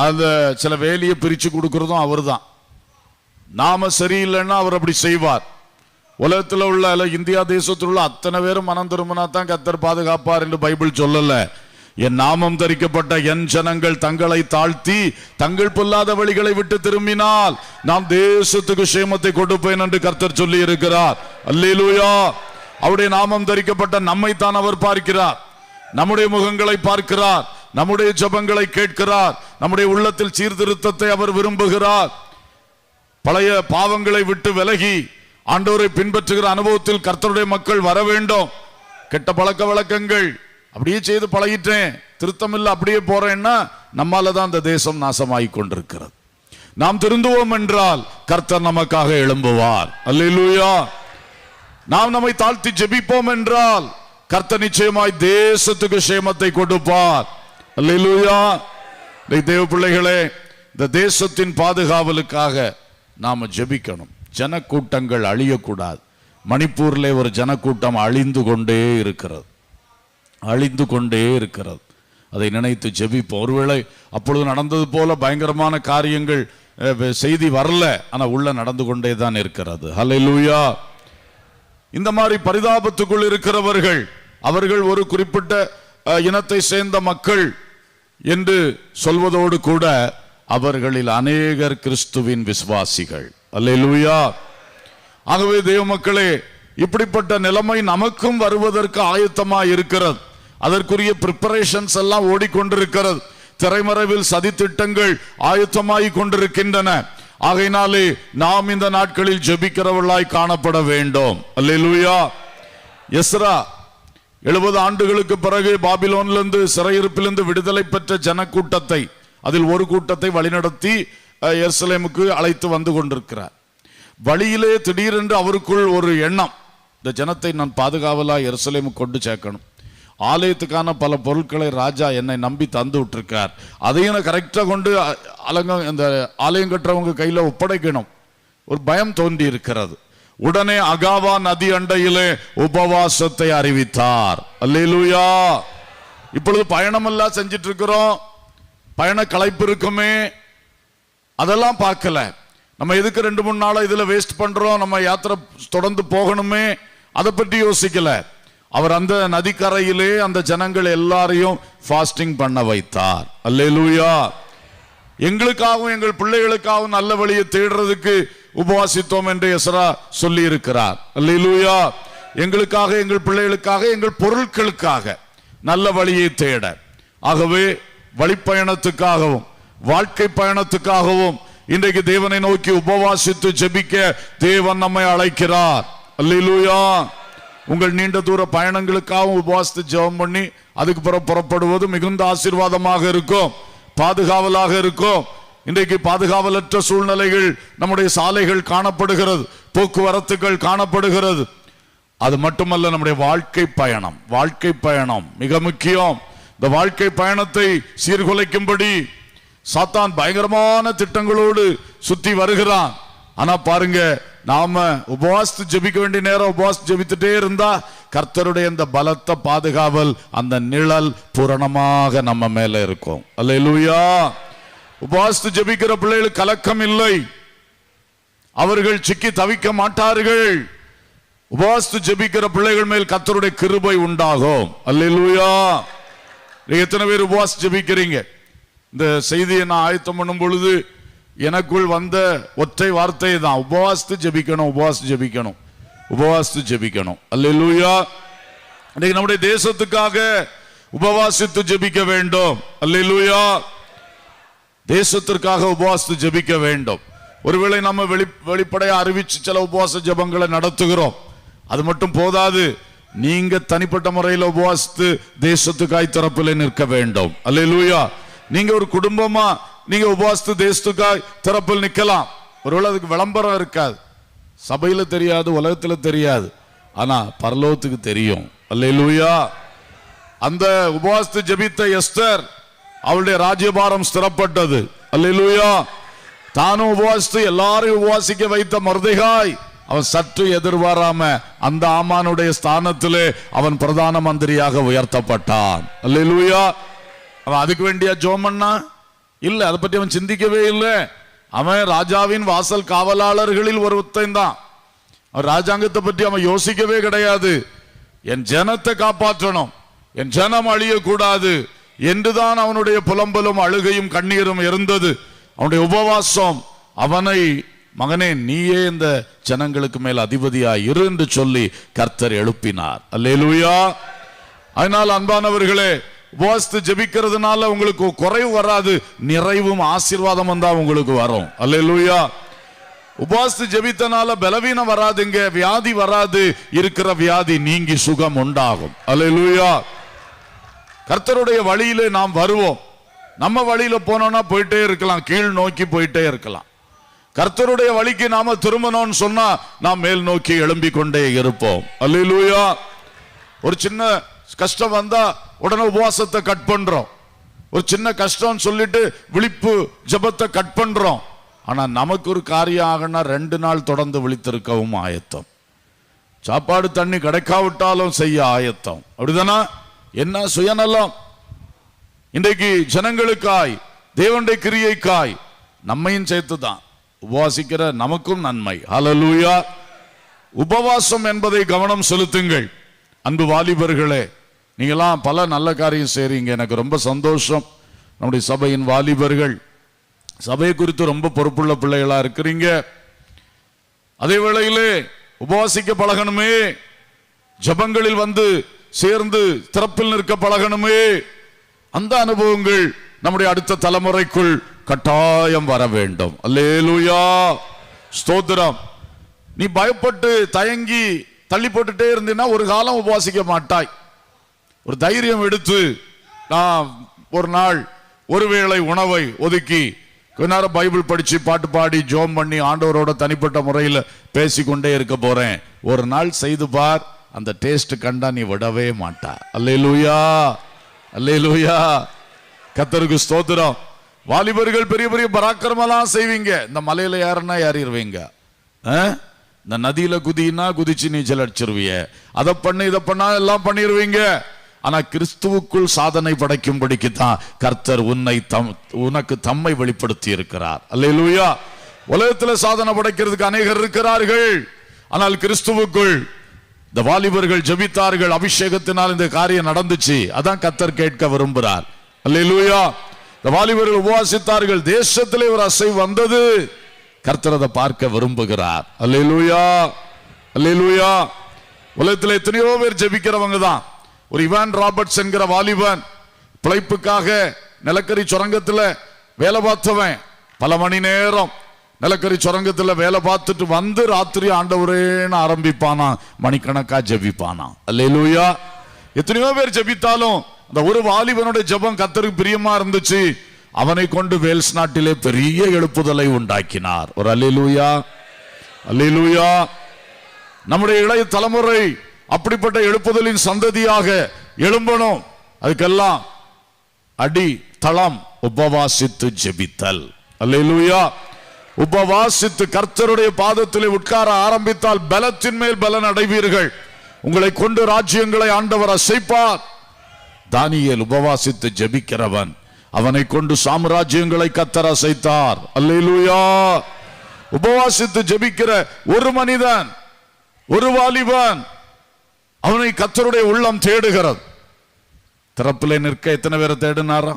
அந்த சில வேலையை பிரிச்சு கொடுக்கிறதும் அவர் தான். நாம சரியில்லைன்னா அவர் அப்படி செய்வார். உலகத்தில் உள்ள இந்தியா தேசத்தில் உள்ள அத்தனை பேரும் மனம் திரும்பினா தான் கர்த்தர் பாதுகாப்பார் என்று பைபிள் சொல்லல. என் நாமம் தரிக்கப்பட்ட என் ஜனங்கள் தங்களை தாழ்த்தி தங்கள் பொல்லாத வழிகளை விட்டு திரும்பினால் நாம் தேசத்துக்கு சேமத்தை கொடுப்பேன் என்று கர்த்தர் சொல்லி இருக்கிறார். அல்லேலூயா. அவருடைய நாமம் தரிக்கப்பட்ட நம்மை தான் அவர் பார்க்கிறார். நம்முடைய முகங்களை பார்க்கிறார். நம்முடைய ஜெபங்களை கேட்கிறார். நம்முடைய உள்ளத்தில் சீர்திருத்தத்தை அவர் விரும்புகிறார். பழைய பாவங்களை விட்டு விலகி ஆண்டவரை பின்பற்றுகிற அனுபவத்தில் கர்த்தருடைய மக்கள் வர வேண்டும். கெட்ட பழக்க வழக்கங்கள் அப்படியே செய்து பழகிட்டேன், திருத்தம் இல்லை, அப்படியே போறேன்னா நம்மால தான் இந்த தேசம் நாசமாகி கொண்டிருக்கிறது. நாம் திருந்துவோம் என்றால் கர்த்தர் நமக்காக எழும்புவார். அல்லேலூயா. நாம் நம்மை தாழ்த்தி ஜெபிப்போம் என்றால் கர்த்தர் நிச்சயமாய் தேசத்துக்கு சேமத்தை கொடுப்பார். அல்லேலூயா. தேவ பிள்ளைகளே, இந்த தேசத்தின் பாதுகாவலுக்காக நாம ஜெபிக்கணும். ஜனக்கூட்டங்கள் அழியக்கூடாது. மணிப்பூர்ல ஒரு ஜனக்கூட்டம் அழிந்து கொண்டே இருக்கிறது, அழிந்து கொண்டே இருக்கிறது. அதை நினைத்து ஜெபிப்போம். ஒருவேளை அப்பொழுது நடந்தது போல பயங்கரமான காரியங்கள் செய்தி வரல, ஆனா உள்ள நடந்து கொண்டே தான் இருக்கிறது. ஹல்லேலூயா. இந்த மாதிரி பரிதாபத்துக்குள் இருக்கிறவர்கள் அவர்கள் ஒரு குறிப்பிட்ட இனத்தை சேர்ந்த மக்கள் என்று சொல்வதோடு கூட அவர்களில் அநேகர் கிறிஸ்துவின் விசுவாசிகள். அல்லேலூயா. ஆகவே தேவ மக்களே, இப்படிப்பட்ட நிலைமை நமக்கும் வருவதற்கு ஆயத்தமாய் இருக்கிறது. அதற்குரிய பிரிப்பரேஷன்ஸ் எல்லாம் ஓடிக்கொண்டிருக்கிறது. திரைமறைவில் சதி திட்டங்கள் ஆயத்தமாய் கொண்டிருக்கின்றன. ஆகையினாலே நாம் இந்த நாட்களில் ஜெபிக்கிறவர்களாய் காணப்பட வேண்டும். அல்லேலூயா. எஸ்ரா 70 ஆண்டுகளுக்கு பிறகு பாபிலோனிலிருந்து சிறையிருப்பிலிருந்து விடுதலை பெற்ற ஜனக்கூட்டத்தை, அதில் ஒரு கூட்டத்தை வழிநடத்தி எருசலேமுக்கு அழைத்து வந்து கொண்டிருக்கிறார். வழியிலே திடீரென்று அவருக்குள் ஒரு எண்ணம், இந்த ஜனத்தை நான் பாதுகாவலா எருசலேமுக்கு கொண்டு சேர்க்கணும். ஆலயத்துக்கான பல பொருட்களை ராஜா என்னை நம்பி தந்து விட்டுருக்கார், அதையும் கரெக்டா கொண்டு இந்த ஆலயம் கட்டுறவங்க கையில ஒப்படைக்கணும். ஒரு பயம் தோன்றி இருக்கிறது. உடனே அகாவா நதி அண்டையிலே உபவாசத்தை அறிவித்தார். அல்லேலூயா. இப்பொழுது பயணம் எல்லாம் செஞ்சிட்டு இருக்கிறோம், பயண களைப்பு இருக்குமே, அதெல்லாம் பார்க்கல. நம்ம எதுக்கு 2-3 நாளா இதுல வேஸ்ட் பண்றோம், நம்ம யாத்திரை தொடர்ந்து போகணுமே, அதை பற்றி யோசிக்கல. அவர் அந்த நதிக்கரையிலே அந்த ஜனங்கள் எல்லாரையும் ஃபாஸ்டிங் பண்ண வைத்தார். அல்லேலூயா. எங்களுக்காகவும் எங்கள் பிள்ளைகளுக்காகவும் நல்ல வழியை தேடுறதுக்கு உபவாசித்தோம் என்று எஸ்ரா சொல்லி இருக்கிறார். அல்லேலூயா. எங்களுக்காக, எங்கள் பிள்ளைகளுக்காக, எங்கள் பொருட்களுக்காக நல்ல வழியை தேட. ஆகவே வழிப்பயணத்துக்காகவும் வாழ்க்கை பயணத்துக்காகவும் இன்றைக்கு தேவனை நோக்கி உபவாசித்து ஜெபிக்க தேவன் நம்மை அழைக்கிறார். அல்லேலூயா. உங்கள் நீண்ட தூர பயணங்களுக்காகவும் உபவாசித்து ஜெபம் பண்ணி அதுக்கு பிறகு புறப்படுவது மிகுந்த ஆசீர்வாதமாக இருக்கும். பாதுகாவலாக இருக்கும். இன்றைக்கு பாதுகாவலற்ற சூழ்நிலைகள் நம்முடைய சாலைகள் காணப்படுகிறது, போக்குவரத்துகள் காணப்படுகிறது. அது மட்டுமல்ல, நம்முடைய வாழ்க்கை பயணம் மிக முக்கியம். இந்த வாழ்க்கை பயணத்தை சீர்குலைக்கும்படி சாத்தான் பயங்கரமான திட்டங்களோடு சுத்தி வருகிறான். ஆனா பாருங்க, நாம உபவாசித்து ஜெபிக்க வேண்டிய நேரம் உபவாசித்து ஜெபித்துட்டே இருந்தா கர்த்தருடைய இந்த பலத்த பாதுகாவல், அந்த நிழல் பூரணமாக நம்ம மேல இருக்கும். அல்லேலூயா. உபவாசித்து ஜெபிக்கிற பிள்ளைகளுக்கு கலக்கம் இல்லை, அவர்கள் சிக்கி தவிக்க மாட்டார்கள். உபவாசித்து ஜெபிக்கிற பிள்ளைகள் மேல் கர்த்தருடைய கிருபை உண்டாகும். அல்லேலூயா. எத்தனை பேர் உபவாசித்து ஜெபிக்கிறீங்க? இந்த செய்தியை நான் ஆயத்தம் பண்ணும் பொழுது எனக்குள் வந்த ஒற்றை வார்த்தை தான், உபவாசித்து ஜெபிக்கணும், உபவாசித்து ஜெபிக்கணும், உபவாசித்து ஜெபிக்கணும். அல்லேலூயா. இன்னைக்கு நம்முடைய தேசத்துக்காக உபவாசித்து ஜெபிக்க வேண்டும். அல்லேலூயா. தேசத்திற்காக உபவாசித்து ஜெபிக்க வேண்டும். ஒருவேளை நம்ம வெளிப்படையா அறிவிச்சு சில உபவாச ஜெபங்களை நடத்துகிறோம், அது மட்டும் போதாது. நீங்க தனிப்பட்ட முறையில் உபவாசித்து தேசத்துக்காய் திறப்பில் நிற்க வேண்டும். அல்லேலூயா. நீங்க ஒரு குடும்பமா நீங்க உபவாசித்து தேசத்துக்காய் திறப்பில் நிற்கலாம். ஒருவேளை அதுக்கு விளம்பரம் இருக்காது, சபையில தெரியாது, உலகத்துல தெரியாது, ஆனா பரலோகத்துக்கு தெரியும். அல்லேலூயா. அந்த உபவாசித்து ஜெபித்த எஸ்தர், அவளுடைய ராஜ்யபாரம் ஸ்திரப்பட்டது. அல்லேலூயா. தானும் உபவாசித்து எல்லாரையும் உபவாசிக்க வைத்த மொர்தெகாய், அவன் சற்று எதிர்பாராம அந்த ஆமானுடைய ஸ்தானத்திலே அவன் பிரதான மந்திரியாக உயர்த்தப்பட்டான். அல்லேலூயா. அவன் அதுக்கு வேண்டிய ஜோமன்னா இல்ல, அதை பற்றி அவன் சிந்திக்கவே இல்லை. அவன் ராஜாவின் வாசல் காவலாளர்களில் ஒருத்தன் தான். அவன் ராஜாங்கத்தை பற்றி அவன் யோசிக்கவே கிடையாது. என் ஜனத்தை காப்பாற்றணும், என் ஜனம் அழியக்கூடாது என்றுதான் அவனுடைய புலம்பலும் அழுகையும் கண்ணீரும் இருந்தது. அவனுடைய உபவாசம் அவனை, மகனே நீயே இந்த ஜனங்களுக்கு மேல் அதிபதியா இரு என்று சொல்லி கர்த்தர் எழுப்பினார். அல்லேலூயா. அதனால் அன்பானவர்களே, உபவாசித்து ஜெபிக்கிறதுனால உங்களுக்கு குறைவு வராது, நிறைவும் ஆசீர்வாதமும் தான் உங்களுக்கு வரும். அல்லேலூயா. உபவாசித்து ஜெபித்தனால பலவீனம் வராதுங்க, வியாதி வராது, இருக்கிற வியாதி நீங்கி சுகம் உண்டாகும். அல்லேலூயா. கர்த்தருடைய வழியிலே நாம் வருவோம். நம்ம வழியில போனோம்னா போயிட்டே இருக்கலாம், கீழ் நோக்கி போயிட்டே இருக்கலாம். கர்த்தருடைய வழிக்கு நாம திரும்பணும்னு சொன்னா நாம் மேல் நோக்கி எழும்பிக் கொண்டே இருப்போம். அல்லேலூயா. ஒரு சின்ன கஷ்டம் வந்தா உடனே உபவாசத்தை கட் பண்றோம், ஒரு சின்ன கஷ்டம் சொல்லிட்டு விழிப்பு ஜெபத்தை கட் பண்றோம். ஆனா நமக்கு ஒரு காரியம் ஆகனா 2 நாள் தொடர்ந்து விழித்திருக்கவும் ஆயத்தம், சாப்பாடு தண்ணி கிடைக்காவிட்டாலும் செய்ய ஆயத்தம். அப்படிதானா? என்ன சுயநலம்! இன்றைக்கு ஜனங்களுக்காய், தேவனுடைய கிரியைக்காய், நம்மையும் சேர்த்துதான் உபவாசிக்கிற நமக்கும் நன்மை. ஹல்லேலூயா. உபவாசம் என்பதை கவனம் செலுத்துங்கள். அன்பு வாலிபர்களே, நீங்களாம் பல நல்ல காரியம் செய்றீங்க, எனக்கு ரொம்ப சந்தோஷம். நம்முடைய சபையின் வாலிபர்கள் சபையை குறித்து ரொம்ப பொறுப்புள்ள பிள்ளைகளா இருக்கிறீங்க. அதே வேளையிலே உபவாசிக்க பழகணுமே, ஜபங்களில் வந்து சேர்ந்து திறப்பில் நிற்க பழகணுமே. அந்த அனுபவங்கள் நம்முடைய அடுத்த தலைமுறைக்குள் கட்டாயம் வர வேண்டும். அல்லேலூயா. ஸ்தோத்திரம். நீ பயப்பட்டு தயங்கி தள்ளி போட்டுட்டே இருந்தீன்னா ஒரு காலம் உபவாசிக்க மாட்டாய். ஒரு தைரியம் எடுத்து, நான் ஒரு நாள் ஒருவேளை உணவை ஒதுக்கி கொஞ்ச நேரம் பைபிள் படிச்சு பாட்டு பாடி ஜோம் பண்ணி ஆண்டவரோட தனிப்பட்ட முறையில் பேசிக்கொண்டே இருக்க போறேன். ஒரு நாள் செய்து பார், அந்த டேஸ்ட் கண்டா நீ விடவே மாட்டா. அல்லேலூயா. அல்லேலூயா. கர்த்தருக்கு ஸ்தோத்திரம். வாலிபர்கள் பெரிய பெரிய பராக்கிரமெல்லாம் செய்வீங்க. இந்த மலையில யாருன்னா ஏறிடுவீங்க, இந்த நதியில குதினா குதிச்சு நீச்சல் அடிச்சிருவீங்க, அதை பண்ண இதை பண்ணா எல்லாம் பண்ணிடுவீங்க. ஆனா கிறிஸ்துவுக்குள் சாதனை படைக்கும்படிக்கு தான் கர்த்தர் உனக்கு தம்மை வெளிப்படுத்தி இருக்கிறார். அல்லேலூயா. உலகத்துல சாதனை படைக்கிறதுக்கு அநேகர் இருக்கிறார்கள், ஆனால் கிறிஸ்துவுக்குள் இந்த வாலிபர்கள் ஜெபித்தார்கள், அபிஷேகத்தினால் இந்த காரியம் நடந்துச்சு. அதான் கர்த்தர் கேட்க விரும்புகிறார். அல்லேலூயா. இந்த வாலிபர்கள் உபவாசித்தார்கள், தேசத்திலே ஒரு அசைவு வந்தது, கர்த்தர் அதை பார்க்க விரும்புகிறார். அல்லேலூயா. அல்லேலூயா. உலகத்தில் எத்தனையோ பேர் ஜெபிக்கிறவங்க தான். ஒரு இவான் ராபர்ட்ஸ் என்கிற வாலிபன் பிழைப்புக்காக நிலக்கரி சுரங்கத்தில் வேலை பார்த்தவன், பல மணி நேரம் நிலக்கரி சுரங்கத்தில் வேலை பார்த்துட்டு வந்து ராத்திரி ஆண்டவரேன்னு ஆரம்பிப்பானா, மணிக்கணக்கா ஜெபிப்பானா. அல்லேலூயா. எத்தனையோ பேர் ஜெபித்தாலும் அந்த ஒரு வாலிபனுடைய ஜெபம் கர்த்தருக்கு பிரியமா இருந்துச்சு. அவனை கொண்டு வேல்ஸ் நாட்டிலே பெரிய எழுப்புதலை உண்டாக்கினார். ஒரு அல்லேலூயா, அல்லேலூயா. நம்முடைய இளைய தலைமுறை அப்படிப்பட்ட எழுப்புதலின் சந்ததியாக எழும்பணும். அதுக்கெல்லாம் அடி தளம் உபவாசித்து ஜெபித்தல். அல்லேலூயா. உபவாசித்து கர்த்தருடைய பாதத்திலே உட்கார ஆரம்பித்தால் பலத்தின் மேல் பலன் அடைவீர்கள். உங்களை கொண்டு ராஜ்யங்களை ஆண்டவர் அசைப்பார். தானியேல் உபவாசித்து ஜெபிக்கிறவன், அவனை கொண்டு சாம்ராஜ்யங்களை கர்த்தர் அசைத்தார். அல்லேலூயா. உபவாசித்து ஜெபிக்கிற ஒரு மனிதன், ஒரு வாலிபன், அவனை கர்த்தருடைய உள்ளம் தேடுகிறது. திறப்பிலே நிற்க எத்தனை பேரை தேடினாரா?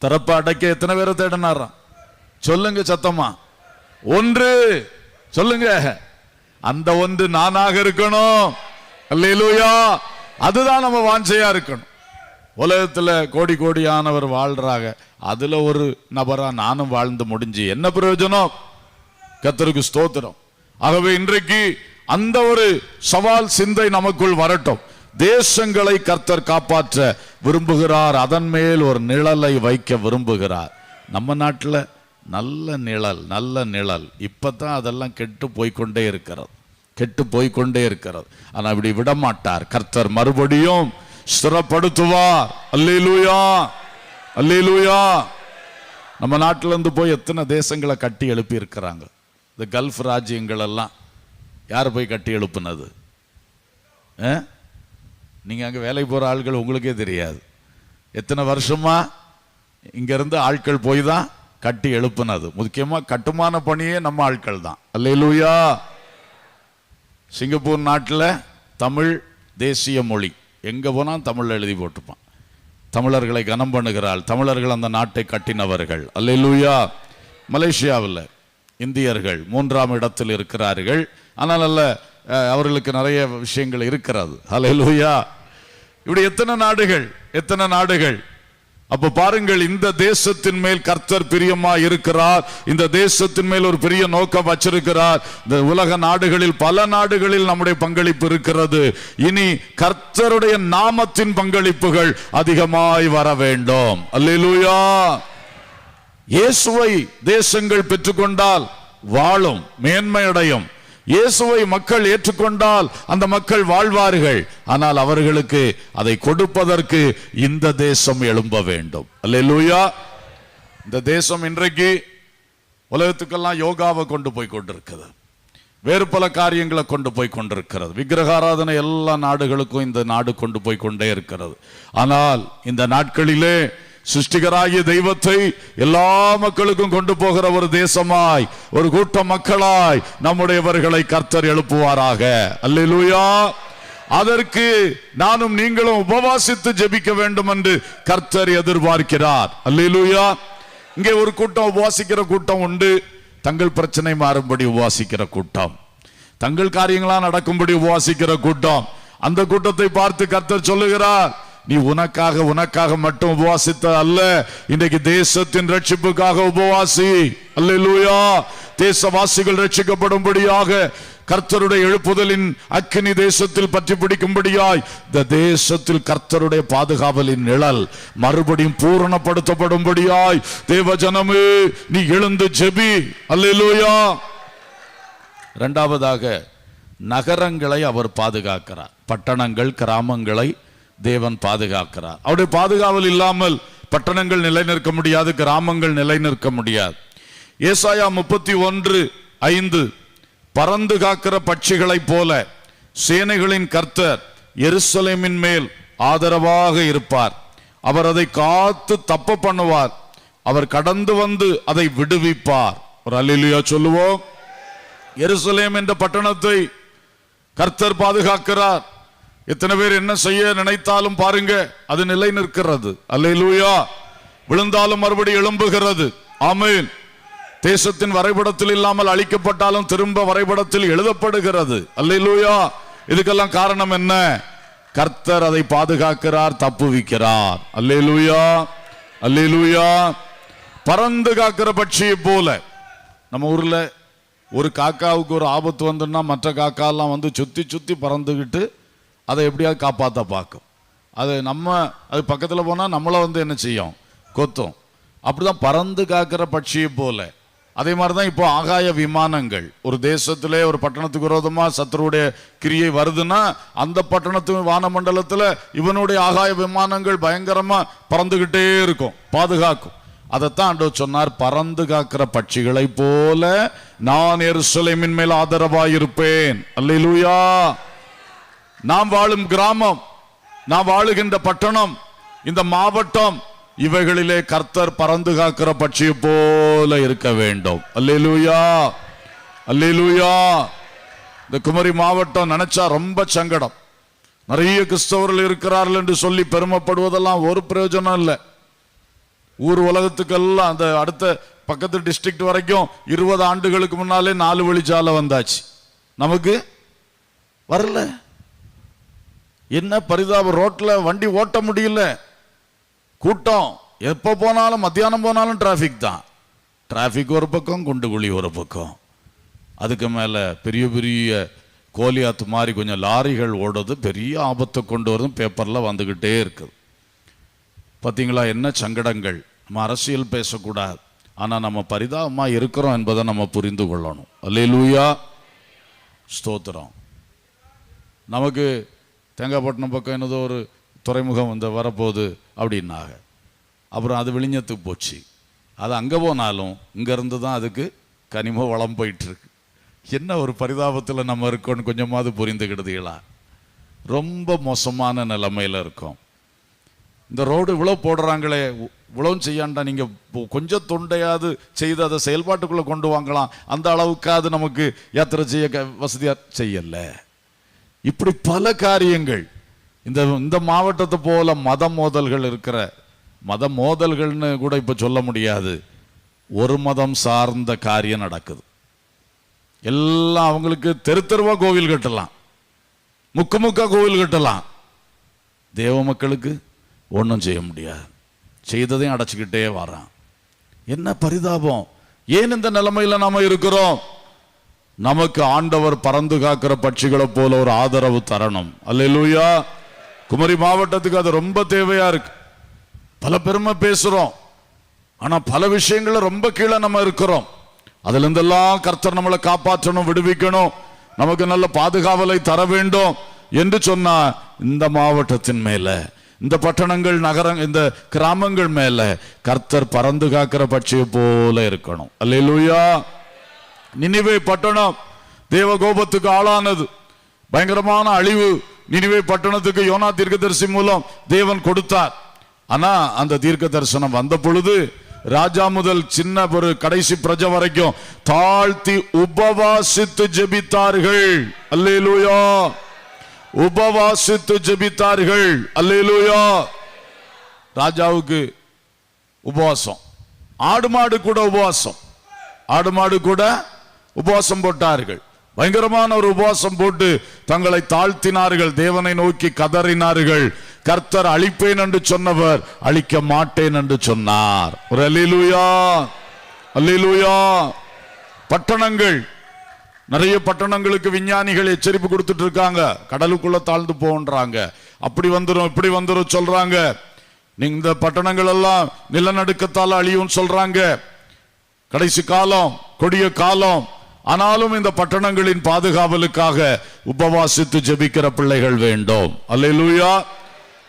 திறப்பை அடைக்க எத்தனை பேரை தேடினாரா? சொல்லுங்க சத்தமா. ஒன்று சொல்லுங்க. அந்த ஒன்று நானாக இருக்கணும். அல்லேலூயா. அதுதான் நம்ம வாஞ்சையா இருக்கணும். உலகத்துல கோடி கோடியானவர் வாழ்றாங்க, அதுல ஒரு நபரா நானும் வாழ்ந்து முடிஞ்சு என்ன பிரயோஜனம்? கர்த்தருக்கு ஸ்தோத்திரம். ஆகவே இன்றைக்கு அந்த ஒரு சவால் சிந்தை நமக்குள் வரட்டும். தேசங்களை கர்த்தர் காப்பாற்ற விரும்புகிறார். அதன் மேல் ஒரு நிழலை வைக்க விரும்புகிறார். நம்ம நாட்டில் நல்ல நிழல், நல்ல நிழல். இப்பதான் அதெல்லாம் கெட்டு போய்கொண்டே இருக்கிறது, கெட்டு போய்கொண்டே இருக்கிறது. ஆனா இப்படி விடமாட்டார். கர்த்தர் மறுபடியும் ஸ்திரப்படுத்துவார். அல்லேலூயா, அல்லேலூயா. நம்ம நாட்டில இருந்து போய் எத்தனை தேசங்களை கட்டி எழுப்பி இருக்கிறாங்க. இந்த கல்ஃப் ராஜ்யங்கள் எல்லாம் யார் போய் கட்டி எழுப்புனது? நீங்க அங்க வேலைக்கு போற ஆட்கள் உங்களுக்கே தெரியாது. எத்தனை வருஷமா இங்க இருந்து ஆட்கள் போய் தான் கட்டி எழுப்புனது. முக்கியமா கட்டுமான பணியே நம்ம ஆட்கள் தான். அல்லேலூயா. சிங்கப்பூர் நாட்டில் தமிழ் தேசிய மொழி, எங்க போனா தமிழ் எழுதி போட்டுப்பான். தமிழர்களை கனம் பண்ணுகிறாள். தமிழர்கள் அந்த நாட்டை கட்டினவர்கள். அல்லேலூயா. மலேசியாவில் இந்தியர்கள் 3ஆம் இடத்தில் இருக்கிறார்கள். ஆனால் அல்ல, அவர்களுக்கு நிறைய விஷயங்கள் இருக்கிறது. அல்லேலூயா. இப்படி எத்தனை நாடுகள், எத்தனை நாடுகள். அப்ப பாருங்கள், இந்த தேசத்தின் மேல் கர்த்தர் பிரியமா இருக்கிறார். இந்த தேசத்தின் மேல் ஒரு பெரிய நோக்கம் வச்சிருக்கிறார். இந்த உலக நாடுகளில், பல நாடுகளில் நம்முடைய பங்களிப்பு இருக்கிறது. இனி கர்த்தருடைய நாமத்தின் பங்களிப்புகள் அதிகமாய் வர வேண்டும். அல்லேலூயா. இயேசுவை தேசங்கள் பெற்றுக்கொண்டால் வாழும், மேன்மையடையும். இயேசுவை மக்கள் ஏற்றுக்கொண்டால் அந்த மக்கள் வாழ்வார்கள். ஆனால் அவர்களுக்கு அதை கொடுப்பதற்கு இந்த தேசம் எழும்ப வேண்டும். அல்லேலூயா. இந்த தேசம் இன்றைக்கு உலகத்துக்கெல்லாம் யோகாவை கொண்டு போய் கொண்டிருக்கிறது, வேறு பல காரியங்களை கொண்டு போய் கொண்டிருக்கிறது. விக்கிரகாராதனை எல்லா நாடுகளுக்கும் இந்த நாடு கொண்டு போய் கொண்டே இருக்கிறது. ஆனால் இந்த நாட்களிலே சிருஷ்டிகராகிய தெய்வத்தை எல்லா மக்களுக்கும் கொண்டு போகிற ஒரு தேசமாய், ஒரு கூட்ட மக்களாய் நம்முடையவர்களை கர்த்தர் எழுப்புவாராக. அல்லேலூயா. அதற்கு நானும் நீங்களும் உபவாசித்து ஜெபிக்க வேண்டும் என்று கர்த்தர் எதிர்பார்க்கிறார். அல்லேலூயா. இங்கே ஒரு கூட்டம் உபவாசிக்கிற கூட்டம் உண்டு. தங்கள் பிரச்சனை மாறும்படி உபவாசிக்கிற கூட்டம், தங்கள் காரியங்களா நடக்கும்படி உபவாசிக்கிற கூட்டம். அந்த கூட்டத்தை பார்த்து கர்த்தர் சொல்லுகிறார், நீ உனக்காக மட்டும் உபவாசித்த அல்ல, இன்றைக்கு தேசத்தின் ரட்சிப்புக்காக உபவாசி. அல்லேலூயா. தேசவாசிகள் ரட்சிக்கப்படும்படியாக கர்த்தருடைய எழுப்புதலின் அக்கினி தேசத்தில் பற்றி பிடிக்கும்படியாய் இந்த தேசத்தில் கர்த்தருடைய பாதுகாவலின் நிழல் மறுபடியும் பூரணப்படுத்தப்படும்படியாய் தேவஜனமே நீ எழுந்து ஜெபி. அல்லேலூயா. இரண்டாவதாக, நகரங்களை அவர் பாதுகாக்கிறார். பட்டணங்கள், கிராமங்களை தேவன் பாதுகாக்கிறார். அவருடைய பாதுகாவல் இல்லாமல் பட்டணங்கள் நிலை நிற்க முடியாது, கிராமங்கள் நிலை நிற்க முடியாது. ஏசாயா 31:5, பறந்து காக்கிற பட்சிகளைப் போல சேனைகளின் கர்த்தர் எருசலேமின் மேல் ஆதரவாக இருப்பார். அவர் அதை காத்து தப்ப பண்ணுவார். அவர் கடந்து வந்து அதை விடுவிப்பார். ஒரு அல்லேலூயா சொல்லுவோம். எருசலேம் என்ற பட்டணத்தை கர்த்தர் பாதுகாக்கிறார். எத்தனை பேர் என்ன செய்ய நினைத்தாலும் பாருங்க, அது நிலை நிற்கிறது. அல்லேலூயா. விழுந்தாலும் மறுபடி எழும்புகிறது. ஆமென். தேசத்தின் வரைபடத்தில் இல்லாமல் அழிக்கப்பட்டாலும் திரும்ப வரைபடத்தில் எழுதப்படுகிறது. அல்லேலூயா. இதுக்கெல்லாம் காரணம் என்ன? கர்த்தர் அதை பாதுகாக்கிறார், தப்புவிக்கிறார். அல்லேலூயா, அல்லேலூயா. பறந்து காக்கிற பட்சியை போல. நம்ம ஊர்ல ஒரு காக்காவுக்கு ஒரு ஆபத்து வந்துன்னா மற்ற காக்கா எல்லாம் வந்து சுத்தி சுத்தி பறந்துகிட்டு அதை எப்படியாவது காப்பாற்ற பார்க்கும். அது பக்கத்தில் போனால் நம்மளை வந்து என்ன செய்யும்? கொத்தும். அப்படிதான் பறந்து காக்கிற பட்சியை போல. அதே மாதிரிதான் இப்போ ஆகாய விமானங்கள். ஒரு தேசத்திலே ஒரு பட்டணத்துக்கு விரோதமா சத்துருடைய கிரியை வருதுன்னா அந்த பட்டணத்து வானமண்டலத்துல இவனுடைய ஆகாய விமானங்கள் பயங்கரமா பறந்துகிட்டே இருக்கும், பாதுகாக்கும். அதைத்தான் ஆண்டவர் சொன்னார், பறந்து காக்கிற பட்சிகளை போல நான் எருசலேமின் மேல் ஆதரவாயிருப்பேன். அல்லேலூயா. நாம் வாழும் கிராமம், நாம் வாழுகின்ற பட்டணம், இந்த மாவட்டம், இவைகளிலே கர்த்தர் பறந்து காக்கிற பட்சியை போல இருக்க வேண்டும். அல்லேலூயா, அல்லேலூயா. இந்த குமரி மாவட்டம் நினைச்சா ரொம்ப சங்கடம். நிறைய கிறிஸ்தவர்கள் இருக்கிறார்கள் என்று சொல்லி பெருமைப்படுவதெல்லாம் ஒரு பிரயோஜனம் இல்லை. ஊர் உலகத்துக்கெல்லாம் அந்த அடுத்த பக்கத்து டிஸ்ட்ரிக்ட் வரைக்கும் 20 ஆண்டுகளுக்கு முன்னாலே 4 வழிச்சாலை வந்தாச்சு, நமக்கு வரல. என்ன பரிதாபம், ரோட்ல வண்டி ஓட்ட முடியல, கூட்டம். எப்ப போனாலும் மத்தியானம் போனாலும் டிராபிக் தான். டிராபிக் ஒரு பக்கம், குண்டு குழி ஒரு பக்கம். அதுக்கு மேல பெரிய பெரிய கோலியாத்து மாதிரி கொஞ்சம் லாரிகள் ஓடுறது, பெரிய ஆபத்தை கொண்டு வரதும் பேப்பர்ல வந்துகிட்டே இருக்குது. பார்த்தீங்களா என்ன சங்கடங்கள். நம்ம அரசியல் பேசக்கூடாது, ஆனா நம்ம பரிதாபமா இருக்கிறோம் என்பதை நம்ம புரிந்து கொள்ளணும். அல்லேலூயா, ஸ்தோத்திரம். நமக்கு தேங்காய்பட்டினம் பக்கம் என்னதோ ஒரு துறைமுகம் வந்து வரப்போகுது அப்படின்னாங்க. அப்புறம் அது விழிஞத்துக்கு போச்சு. அது அங்கே போனாலும் இங்கேருந்து தான் அதுக்கு கனிம வளம் போயிட்டுருக்கு. என்ன ஒரு பரிதாபத்தில் நம்ம இருக்கோன்னு கொஞ்சமாவது புரிந்துக்கிடுதீங்களா? ரொம்ப மோசமான நிலைமையில் இருக்கோம். இந்த ரோடு இவ்வளோ போடுறாங்களே, இவ்வளவும் செய்யாண்டா நீங்கள் கொஞ்சம் தொண்டையாவது செய்து அதை செயல்பாட்டுக்குள்ளே கொண்டு வாங்கலாம். அந்த அளவுக்காவது நமக்கு யாத்திரை செய்ய வசதியாக செய்யலை. இப்படி பல காரியங்கள். இந்த மாவட்டத்தை போல மத மோதல்கள் இருக்கிற, மத மோதல்கள்னு கூட இப்போ சொல்ல முடியாது, ஒரு மதம் சார்ந்த காரியம் நடக்குது. எல்லாம் அவங்களுக்கு தெரு தெருவா கோவில் கட்டலாம், முக்கு முக்கா கோவில் கட்டலாம். தேவ மக்களுக்கு ஒன்றும் செய்ய முடியாது, செய்ததையும் அடைச்சிக்கிட்டே வரான். என்ன பரிதாபம். ஏன் இந்த நிலைமையில நாம இருக்கிறோம்? நமக்கு ஆண்டவர் பறந்து காக்கிற பட்சிகளை போல ஒரு ஆதரவு தரணும். அல்லேலூயா. குமரி மாவட்டத்துக்கு அது ரொம்ப தேவையா இருக்கு. பல பெருமை பேசுறோம், ஆனா பல விஷயங்கள ரொம்ப கீழே நம்ம இருக்கிறோம். அதுல இருந்தெல்லாம் கர்த்தர் நம்மளை காப்பாற்றணும், விடுவிக்கணும், நமக்கு நல்ல பாதுகாவலை தர வேண்டும் என்று சொன்னா இந்த மாவட்டத்தின் மேல, இந்த பட்டணங்கள், நகரம், இந்த கிராமங்கள் மேல கர்த்தர் பறந்து காக்கிற பட்சியை போல இருக்கணும். அல்லேலூயா. நினிவே பட்டணம் தேவ கோபத்துக்கு ஆளானது, பயங்கரமான அழிவு நினிவே பட்டணத்துக்கு யோனா தீர்க்கதரிசி மூலம் தேவன் கொடுத்தார். ஆனா அந்த தீர்க்க தரிசனம் வந்த பொழுது ராஜா முதல் சின்ன ஒரு கடைசி பிரஜை வரைக்கும் தாழ்த்தி உபவாசித்து ஜெபித்தார்கள். அல்லேலூயா. உபவாசித்து ஜெபித்தார்கள். அல்லேலூயா. ராஜாவுக்கு உபவாசம், ஆடு மாடு கூட உபவாசம், ஆடு மாடு கூட உபவாசம் போட்டார்கள். பயங்கரமான ஒரு உபவாசம் போட்டு தங்களை தாழ்த்தினார்கள், தேவனை நோக்கி கதறினார்கள். கர்த்தர் அழிப்பேன் என்று சொன்னவர் அழிக்க மாட்டேன் என்று சொன்னார். ஒரு அல்லேலூயா, அல்லேலூயா. பட்டணங்கள், நிறைய பட்டணங்களுக்கு விஞ்ஞானிகள் எச்சரிப்பு கொடுத்துட்டு இருக்காங்க, கடலுக்குள்ள தாழ்ந்து போன்றாங்க, அப்படி வந்துரும் இப்படி வந்துரும் சொல்றாங்க. இந்த பட்டணங்கள் எல்லாம் நிலநடுக்கத்தால் அழியும் சொல்றாங்க. கடைசி காலம், கொடிய காலம். ஆனாலும் இந்த பட்டணங்களின் பாதுகாவலுக்காக உபவாசித்து ஜெபிக்கிற பிள்ளைகள் வேண்டும். அல்லேலூயா.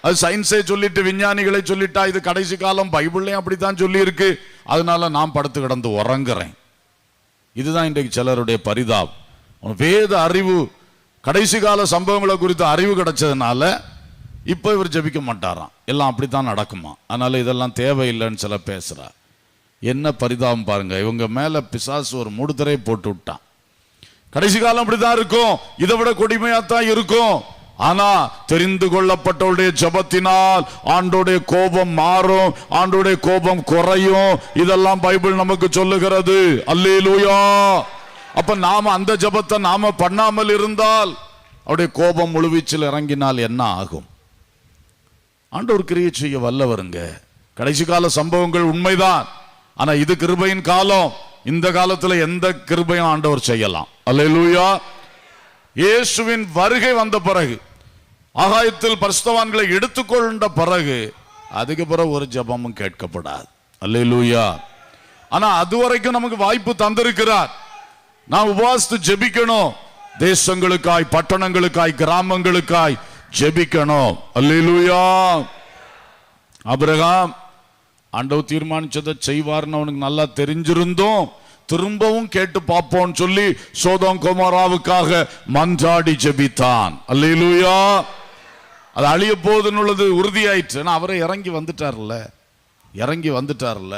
அது சயின்ஸை சொல்லிட்டு விஞ்ஞானிகளை சொல்லிட்டா இது கடைசி காலம், பைபிள்லையும் அப்படித்தான் சொல்லி இருக்கு, அதனால நான் படுத்து கிடந்து உறங்குறேன். இதுதான் இன்றைக்கு சிலருடைய பரிதாபம். வேத அறிவு, கடைசி கால சம்பவங்களை குறித்த அறிவு கிடைச்சதுனால இப்போ இவர் ஜெபிக்க மாட்டாராம், எல்லாம் அப்படித்தான் நடக்குமா, அதனால இதெல்லாம் தேவையில்லைன்னு சில பேசுறார். என்ன பரிதாபம் பாருங்க. இவங்க மேல பிசாசு ஒரு மூடுதரை போட்டு விட்டான். கடைசி காலம் அப்படிதான் இருக்கும், இதை விட கொடுமையாத்தான் இருக்கும். ஆனா தெரிந்து கொள்ளப்பட்டவருடைய ஜெபத்தினால் ஆண்டோடைய கோபம் மாறும், ஆண்டோடைய கோபம் குறையும். இதெல்லாம் பைபிள் நமக்கு சொல்லுகிறது. அல்லேலூயா. அப்ப நாம அந்த ஜெபத்தை நாம பண்ணாமல் இருந்தால், அவருடைய கோபம் முழுவீச்சில் இறங்கினால் என்ன ஆகும்? ஆண்டவர் கிரியை செய்ய வல்லவருங்க. கடைசி கால சம்பவங்கள் உண்மைதான், ஆனா இது கிருபையின் காலம். இந்த காலத்துல எந்த கிருபையும் ஆண்டவர் செய்யலாம். அல்லேலூயா. இயேசுவின் வருகை வந்த பிறகு, ஆகாயத்தில் பரிசுத்தவான்களை எடுத்துக்கொண்ட பிறகு, அதுக்கு பிறகு ஒரு ஜெபமும் கேட்கப்படாது. அல்லேலூயா. ஆனா அது வரைக்கும் நமக்கு வாய்ப்பு தந்திருக்கிறார். நான் உபவாசித்து ஜெபிக்கணும், தேசங்களுக்காய், பட்டணங்களுக்காய், கிராமங்களுக்காய் ஜெபிக்கணும். அல்லேலூயா. ஆபிரகாம் ஆண்டவர் தீர்மானிச்சதை செய்வார்னு அவனுக்கு நல்லா தெரிஞ்சிருந்தோம், திரும்பவும் கேட்டு பார்ப்போம் சொல்லி சோதோம் கொமோராவுக்காக மன்றாடி ஜெபித்தான். அல்லேலூயா. அது அழிய போகுதுன்னு உறுதியாயிற்று. அவரை இறங்கி வந்துட்டார்ல,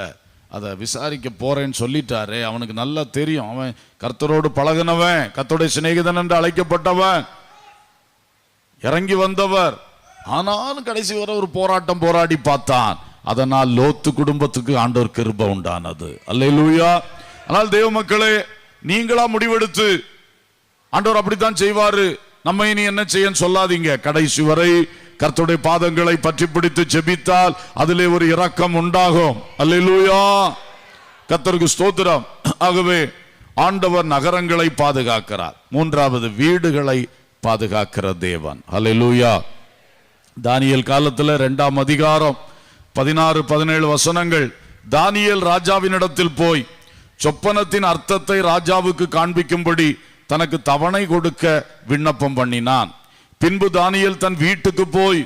அதை விசாரிக்க போறேன்னு சொல்லிட்டாரு. அவனுக்கு நல்லா தெரியும், அவன் கர்த்தரோடு பழகினவன், கர்த்தருடைய சிநேகிதன் என்று அழைக்கப்பட்டவன், இறங்கி வந்தவர். ஆனாலும் கடைசி வரை ஒரு போராட்டம் போராடி பார்த்தான். அதனால் லோத்து குடும்பத்துக்கு ஆண்டவர் கிருபை உண்டானது. அல்லேலூயா. ஆனால் தேவ மக்களே, நீங்களா முடிவெடுத்து ஆண்டவர் அப்படித்தான் செய்வாரு, நம்ம இனி என்ன செய்ய சொல்லாதீங்க. கடைசி வரை கர்த்தருடைய பாதங்களை பற்றி பிடித்து ஜெபித்தால் அதிலே ஒரு இரக்கம் உண்டாகும். அல்லேலூயா. கர்த்தருக்கு ஸ்தோத்திரம். ஆகவே ஆண்டவர் நகரங்களை பாதுகாக்கிறார். மூன்றாவது, வீடுகளை பாதுகாக்கிற தேவன். அல்லேலூயா. தானியேல் காலத்தில் 2ஆம் அதிகாரம் 16-17 வசனங்கள். தானியேல் ராஜாவினிடத்தில் போய் சொப்பனத்தின் அர்த்தத்தை ராஜாவுக்கு காண்பிக்கும்படி தனக்கு தவணை கொடுக்க விண்ணப்பம் பண்ணினான். பின்பு தானியேல் தன் வீட்டுக்கு போய்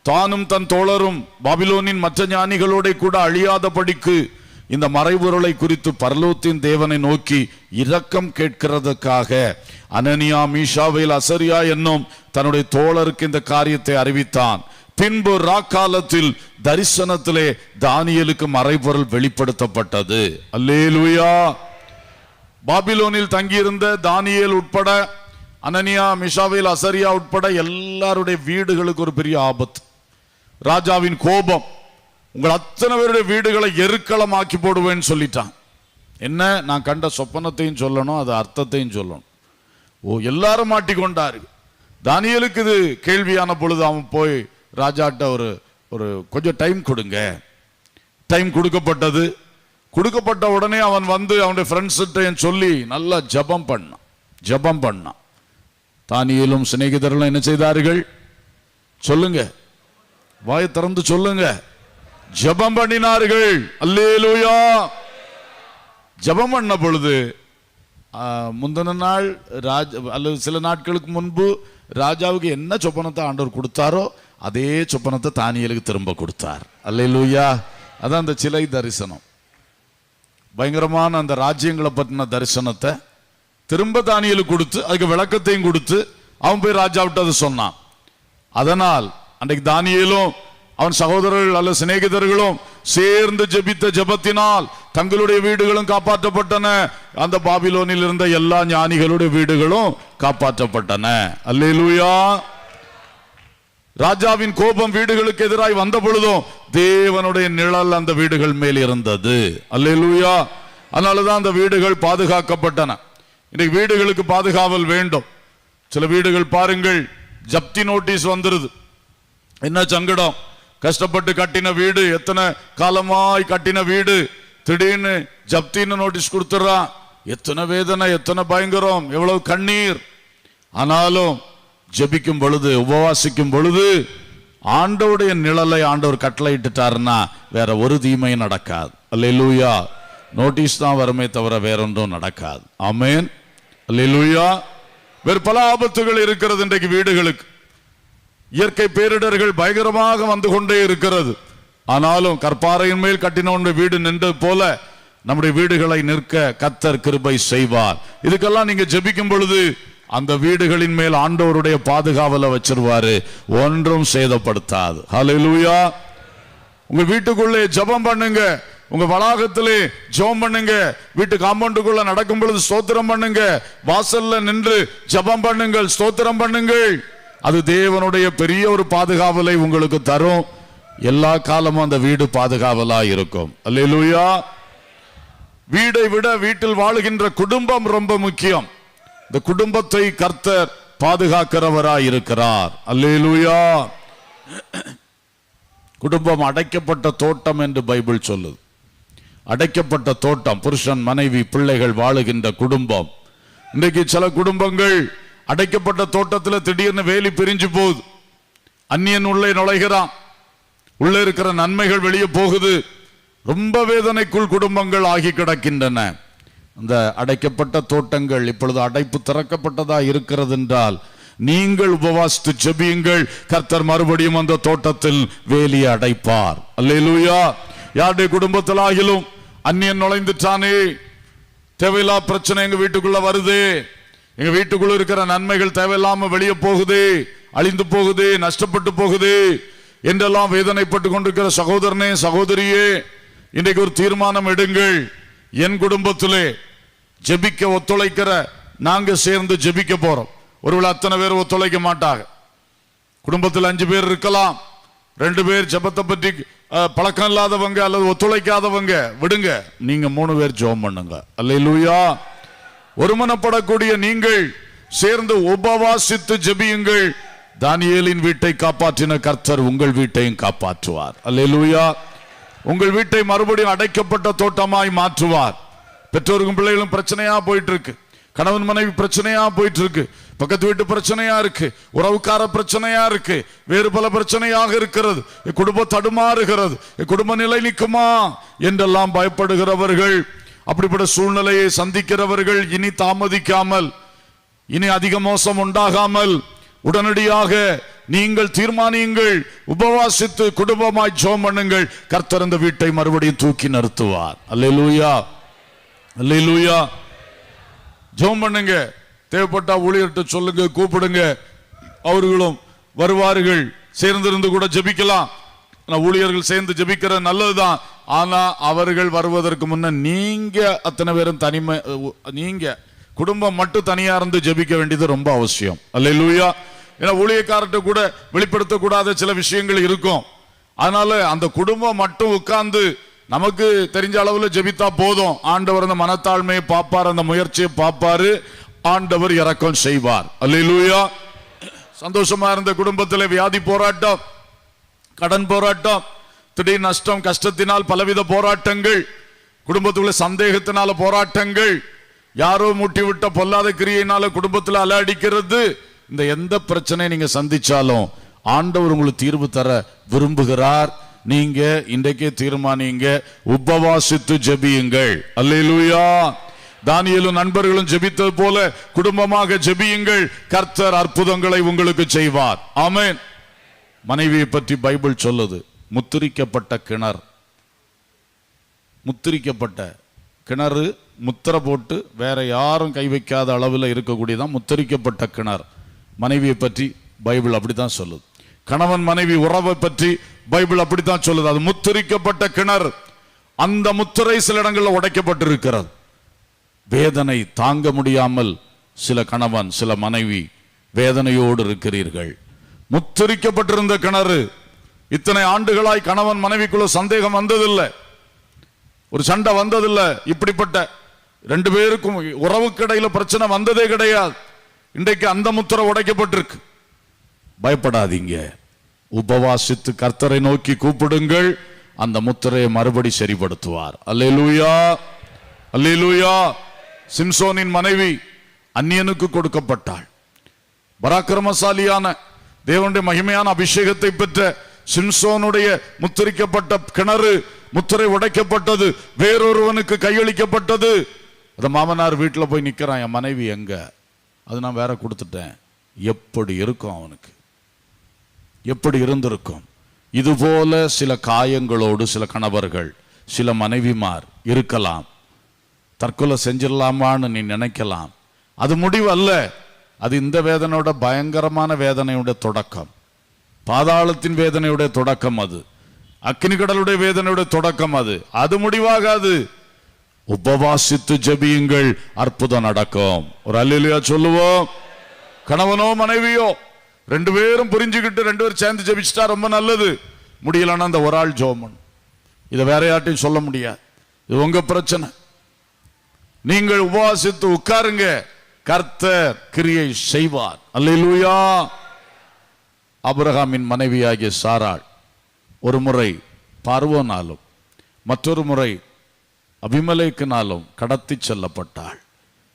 தானும் தன் தோழரும் பாபிலோனின் மற்ற ஞானிகளோட கூட அழியாதபடிக்கு இந்த மறைபொருளை குறித்து பரலோகத்தின் தேவனை நோக்கி இரக்கம் கேட்கிறதுக்காக அனனியா, மீஷாவேல், அசரியா என்னும் தன்னுடைய தோழருக்கு இந்த காரியத்தை அறிவித்தான். பின்பு ராக்காலத்தில் தரிசனத்திலே தானியேலுக்கு மறைபொருள் வெளிப்படுத்தப்பட்டது. அல்லேலூயா. பாபிலோனில் தங்கியிருந்த தானியேல் உட்பட, அனனியா, மிஷாவேல், அசரியா உட்பட எல்லாருடைய வீடுகளுக்கு ஒரு பெரிய ஆபத்து. ராஜாவின் கோபம், உங்கள் அத்தனை பேருடைய வீடுகளை எருக்களமாக்கி போடுவேன்னு சொல்லிட்டான். என்ன, நான் கண்ட சொப்பனத்தையும் சொல்லணும், அது அர்த்தத்தையும் சொல்லணும். எல்லாரும் மாட்டிக்கொண்டாரு. தானியேலுக்கு இது கேள்வியான பொழுது அவன் போய் ராஜாட்ட ஒரு கொஞ்சம் டைம் கொடுங்க. டைம் கொடுக்கப்பட்டது. கொடுக்கப்பட்ட உடனே அவன் வந்து அவனுடைய ஃப்ரெண்ட்ஸ்கிட்ட சொல்லி நல்லா ஜபம் பண்ணான். தானியேலும் சிநேகிதர்களும் என்ன செய்தார்கள்? சொல்லுங்க, வாயை திறந்து சொல்லுங்க. ஜபம் பண்ணினார்கள். அல்லேலூயா. ஜபம் பண்ண பொழுது முந்தின நாள் அல்லது சில நாட்களுக்கு முன்பு ராஜாவுக்கு என்ன சொப்பனத்தை ஆண்டவர் கொடுத்தாரோ அதே சொப்பனத்தை தானியேலுக்கு திரும்ப கொடுத்தார். அல்லேலூயா. அதான் அந்த சிலை தரிசனம். பயங்கரமான அந்த ராஜ்யங்களை பற்றின தரிசனத்தை திரும்ப தானியேலுக்கு கொடுத்து அதுக்கு விளக்கத்தையும் கொடுத்து அவன் போய் ராஜாவிட்டு அதை சொன்னான். அதனால் அன்றைக்கு தானியேலும் அவன் சகோதரர்கள் அல்ல சிநேகிதர்களும் சேர்ந்து ஜெபித்த ஜெபத்தினால் தங்களுடைய வீடுகளும் காப்பாற்றப்பட்டன. அந்த பாபிலோனில் இருந்த எல்லா ஞானிகளுடைய வீடுகளும் காப்பாற்றப்பட்டன. அல்லேலூயா. ராஜாவின் கோபம் வீடுகளுக்கு எதிராய் வந்த பொழுதும் தேவனுடைய நிழல் அந்த வீடுகள் மேல் இருந்தது. அல்லேலூயா. அதனாலதான் அந்த வீடுகள் பாதுகாக்கப்பட்டன. இன்னைக்கு வீடுகளுக்கு பாதுகாவல் வேண்டும். சில வீடுகள் பாருங்கள், ஜப்தி நோட்டீஸ் வந்துருது. என்ன சங்கடம், கஷ்டப்பட்டு கட்டின வீடு, எத்தனை காலமாய் கட்டின வீடு, திடீர்னு ஜப்தின்னு நோட்டீஸ் கொடுத்துறான். எத்தனை வேதனை, எத்தனை பயங்கரம், எவ்வளவு கண்ணீர். ஆனாலும் ஜெபிக்கும் பொழுது, உபவாசிக்கும் பொழுது ஆண்டவருடைய நிழலை ஆண்டவர் கட்டளையிட்டுட்டாருன்னா வேற ஒரு தீமையும் நடக்காது. அல்லேலூயா. நோட்டீஸ் தான் வருமே தவிர வேற ஒன்றும் நடக்காது. ஆமென். அல்லேலூயா. வேறு பல ஆபத்துகள் இருக்கிறது இன்றைக்கு வீடுகளுக்கு. இயற்கை பேரிடர்கள் பயங்கரமாக வந்து கொண்டே இருக்கிறது. ஆனாலும் கற்பாறையின் மேல் கட்டின வீடு நின்றது போல நம்முடைய வீடுகளை நிற்க கர்த்தர் கிருபை செய்வார். இதுக்கெல்லாம் நீங்க ஜெபிக்கும் பொழுது அந்த வீடுகளின் மேல் ஆண்டவருடைய பாதுகாவலை வச்சிருவாரு, ஒன்றும் சேதப்படுத்தாது. ஹல்லேலூயா. உங்க வீட்டுக்குள்ளே ஜெபம் பண்ணுங்க, உங்க வளாகத்திலே ஜெபம் பண்ணுங்க, வீட்டு காம்பவுண்டுக்குள்ள நடக்கும் பொழுது ஸ்தோத்திரம் பண்ணுங்க, வாசல்ல நின்று ஜெபம் பண்ணுங்கள், ஸ்தோத்திரம் பண்ணுங்கள். அது தேவனுடைய பெரிய ஒரு பாதுகாவலை உங்களுக்கு தரும். எல்லா காலமும் அந்த வீடு பாதுகாவலா இருக்கும். அல்லேலூயா. வீடை விட வீட்டில் வாழுகின்ற குடும்பம் ரொம்ப முக்கியம். இந்த குடும்பத்தை கர்த்தர் பாதுகாக்கிறவராய் இருக்கிறார். அல்லேலூயா. குடும்பம் அடைக்கப்பட்ட தோட்டம் என்று பைபிள் சொல்லுது. அடைக்கப்பட்ட தோட்டம், புருஷன், மனைவி, பிள்ளைகள் வாழுகின்ற குடும்பம். இன்றைக்கு சில குடும்பங்கள் அடைக்கப்பட்ட தோட்டத்தில் திடீர்னு வேலி பிரிஞ்சு போகுது. அந்நியன் உள்ளே நுழைகிறான், உள்ளே இருக்கிற நன்மைகள் வெளியே போகுது. ரொம்ப வேதனைக்குள் குடும்பங்கள் ஆகி கிடக்கின்றன. இந்த அடைக்கப்பட்ட தோட்டங்கள் இப்பொழுது அடைப்பு திறக்கப்பட்டதா இருக்கிறது என்றால் நீங்கள் உபவாசித்து ஜெபியுங்கள். கர்த்தர் மறுபடியும் அந்த தோட்டத்தில் வேலியை அடைப்பார். அல்லேலூயா. யாருடைய குடும்பத்தில் ஆகிலும் அந்நியன் நுழைந்துட்டானே, தேவையில்லா பிரச்சனை எங்க வீட்டுக்குள்ள வருது, எங்க வீட்டுக்குள்ள இருக்கிற நன்மைகள் தேவையில்லாம வெளியே போகுது, அழிந்து போகுது, நஷ்டப்பட்டு போகுது என்றெல்லாம் வேதனைப்பட்டு கொண்டிருக்கிற சகோதரனே சகோதரியே, இன்றைக்கு ஒரு தீர்மானம் எடுங்கள். என் குடும்பத்திலே ஜெபிக்க ஒத்துழைக்கிற நாங்க சேர்ந்து ஜெபிக்க போறோம். ஒருவேளை அத்தனை பேர் ஒத்துழைக்க மாட்டாங்க. குடும்பத்தில் 5 பேர் இருக்கலாம். 2 பேர் ஜெபத்தை பற்றி பழக்கம் இல்லாதவங்க அல்லது ஒத்துழைக்காதவங்க விடுங்க. நீங்க 3 பேர் ஜெபம் பண்ணுங்க. அல்லேலூயா. ஒருமனப்படக்கூடிய நீங்கள் சேர்ந்து உபவாசித்து ஜெபியுங்கள். தானியேலின் வீட்டை காப்பாற்றின கர்த்தர் உங்கள் வீட்டையும் காப்பாற்றுவார். அல்லேலூயா. உங்கள் வீட்டை மறுபடியும் அடைக்கப்பட்ட தோட்டமாய் மாற்றுவார். பெற்றோருக்கும் பிள்ளைகளும் பிரச்சனையா போயிட்டு இருக்கு, கணவன் மனைவி பிரச்சனையா போயிட்டு இருக்கு, பக்கத்து வீட்டு பிரச்சனையா இருக்கு, உறவுக்கார பிரச்சனையா இருக்கு, வேறு பல பிரச்சனையாக இருக்கிறது, குடும்பம் தடுமாறுகிறது, குடும்ப நிலை நிற்குமா என்றெல்லாம் பயப்படுகிறவர்கள், அப்படிப்பட்ட சூழ்நிலையை சந்திக்கிறவர்கள் இனி தாமதிக்காமல், இனி அதிக மோசம் உண்டாகாமல் உடனடியாக நீங்கள் தீர்மானியுங்கள். உபவாசித்து குடும்பமாய் ஜெபம் பண்ணுங்கள். கர்த்தர் இந்த வீட்டை மறுபடியும் தூக்கி நிறுத்துவார். அல்லேலூயா. அல்லேலூயா. ஜெபம் பண்ணுங்க. தேவைப்பட்டா ஊழியர்கிட்ட சொல்லுங்க, கூப்பிடுங்க, அவர்களும் வருவார்கள். சேர்ந்திருந்து கூட ஜெபிக்கலாம். ஊழியர்கள் சேர்ந்து ஜெபிக்கிற நல்லதுதான். ஆனா அவர்கள் வருவதற்கு முன்ன நீங்க அத்தனை பேரும் தனிமை, நீங்க குடும்பம் மட்டும் தனியா இருந்து ஜெபிக்க வேண்டியது ரொம்ப அவசியம். அல்லேலூயா. ஏன்னா ஊழியக்காரர்கிட்ட கூட வெளிப்படுத்தக்கூடாத சில விஷயங்கள் இருக்கும். அதனால அந்த குடும்பம் மட்டும் உட்கார்ந்து நமக்கு தெரிஞ்ச அளவுல ஜெபித்தா போதும். ஆண்டவர் அந்த மனத்தாழ்மையை பார்ப்பார், அந்த முயற்சியை பார்ப்பாரு, ஆண்டவர் இரக்கம் செய்வார். அல்லேலூயா. சந்தோஷமா இருந்த குடும்பத்தில் வியாதி போராட்டம், கடன் போராட்டம், திடீர் நஷ்டம், கஷ்டத்தினால் பலவித போராட்டங்கள், குடும்பத்துக்குள்ள சந்தேகத்தினால போராட்டங்கள், யாரோ மூட்டிவிட்ட பொல்லாத கிரியையினால குடும்பத்தில் அல அடிக்கிறது, இந்த எந்த பிரச்சனையை நீங்க சந்திச்சாலும் ஆண்டவர் உங்களுக்கு தீர்வு தர விரும்புகிறார். நீங்க இன்றைக்கே தீர்மானிங்க, உபவாசித்து ஜெபியுங்கள். அல்லேலூயா. தானியேலும் நண்பர்களும் ஜெபித்தது போல குடும்பமாக ஜெபியுங்கள். கர்த்தர் அற்புதங்களை உங்களுக்கு செய்வார். ஆமென். மனைவியை பற்றி பைபிள் சொல்லுது, முத்திரிக்கப்பட்ட கிணறு. முத்திரிக்கப்பட்ட கிணறு, முத்திரை போட்டு வேற யாரும் கை வைக்காத அளவில் இருக்கக்கூடியதான் முத்திரிக்கப்பட்ட கிணறு. மனைவியை பற்றி பைபிள் அப்படித்தான் சொல்லுது. கணவன் மனைவி உறவை பற்றி பைபிள் அப்படித்தான் சொல்லுது. அது முத்திரிக்கப்பட்ட கிணறு. அந்த முத்திரை சில இடங்களில் உடைக்கப்பட்டிருக்கிறது. வேதனை தாங்க முடியாமல் சில கணவன் சில மனைவி வேதனையோடு இருக்கிறீர்கள். முத்திரிக்கப்பட்டிருந்த கிணறு. இத்தனை ஆண்டுகளாய் கணவன் மனைவிக்குள்ள சந்தேகம் வந்ததில்லை, ஒரு சண்டை வந்ததில்லை, இப்படிப்பட்ட 2 பேருக்கும் உறவுக்கு இடையில பிரச்சனை வந்ததே கிடையாது. இன்றைக்கு அந்த முத்திரை உடைக்கப்பட்டிருக்கு. பயப்படாதீங்க. உபவாசித்து கர்த்தரை நோக்கி கூப்பிடுங்கள். அந்த முத்திரையை மறுபடி சரிப்படுத்துவார். அல்லேலூயா. அல்லேலூயா. சிம்சோனின் மனைவி அந்நியனுக்கு கொடுக்கப்பட்டாள். பராக்கிரமசாலியான தேவனுடைய மகிமையான அபிஷேகத்தை பெற்ற சிம்சோனுடைய முத்திரிக்கப்பட்ட கிணறு முத்திரை உடைக்கப்பட்டது, வேறொருவனுக்கு கையளிக்கப்பட்டது. அந்த மாமனார் வீட்டில் போய் நிற்கிறான், என் மனைவி எங்க, அது நான் வேற கொடுத்துட்டேன். எப்படி இருக்கும் அவனுக்கு, எப்படி இருந்திருக்கும்? இதுபோல சில காயங்களோடு சில கணவர்கள் சில மனைவிமார் இருக்கலாம். தற்கொலை செஞ்சிடலாமான்னு நீ நினைக்கலாம். அது முடிவு அல்ல. அது இந்த வேதனையோட பயங்கரமான வேதனையுடைய தொடக்கம், பாதாளத்தின் வேதனையுடைய தொடக்கம், அது அக்கினி கடலுடைய வேதனையுடைய தொடக்கம். அது முடிவாகாது. உபவாசித்து ஜெபியுங்கள், அற்புதம் நடக்கும். ஒரு அல்லேலூயா சொல்லுவோம். கணவனோ மனைவியோ 2 பேரும் புரிஞ்சுக்கிட்டு 2 பேரும் சேர்ந்து ஜெபிச்சிட்டா ரொம்ப நல்லது. முடியலன்னா அந்த ஒரு ஆள் ஜெபம். இதை வேற யார்ட்டையும் சொல்ல முடியாது. இது உங்க பிரச்சனை. நீங்கள் உபவாசித்து உட்காருங்க, கர்த்தர் கிரியை செய்வார். அல்லேலூயா. ஆபிரகாமின் மனைவியாகிய சாராள் ஒரு முறை பார்வோனாலும் மற்றொரு முறை அபிமெலேக்கினாலும் கடத்தி செல்லப்பட்டாள்.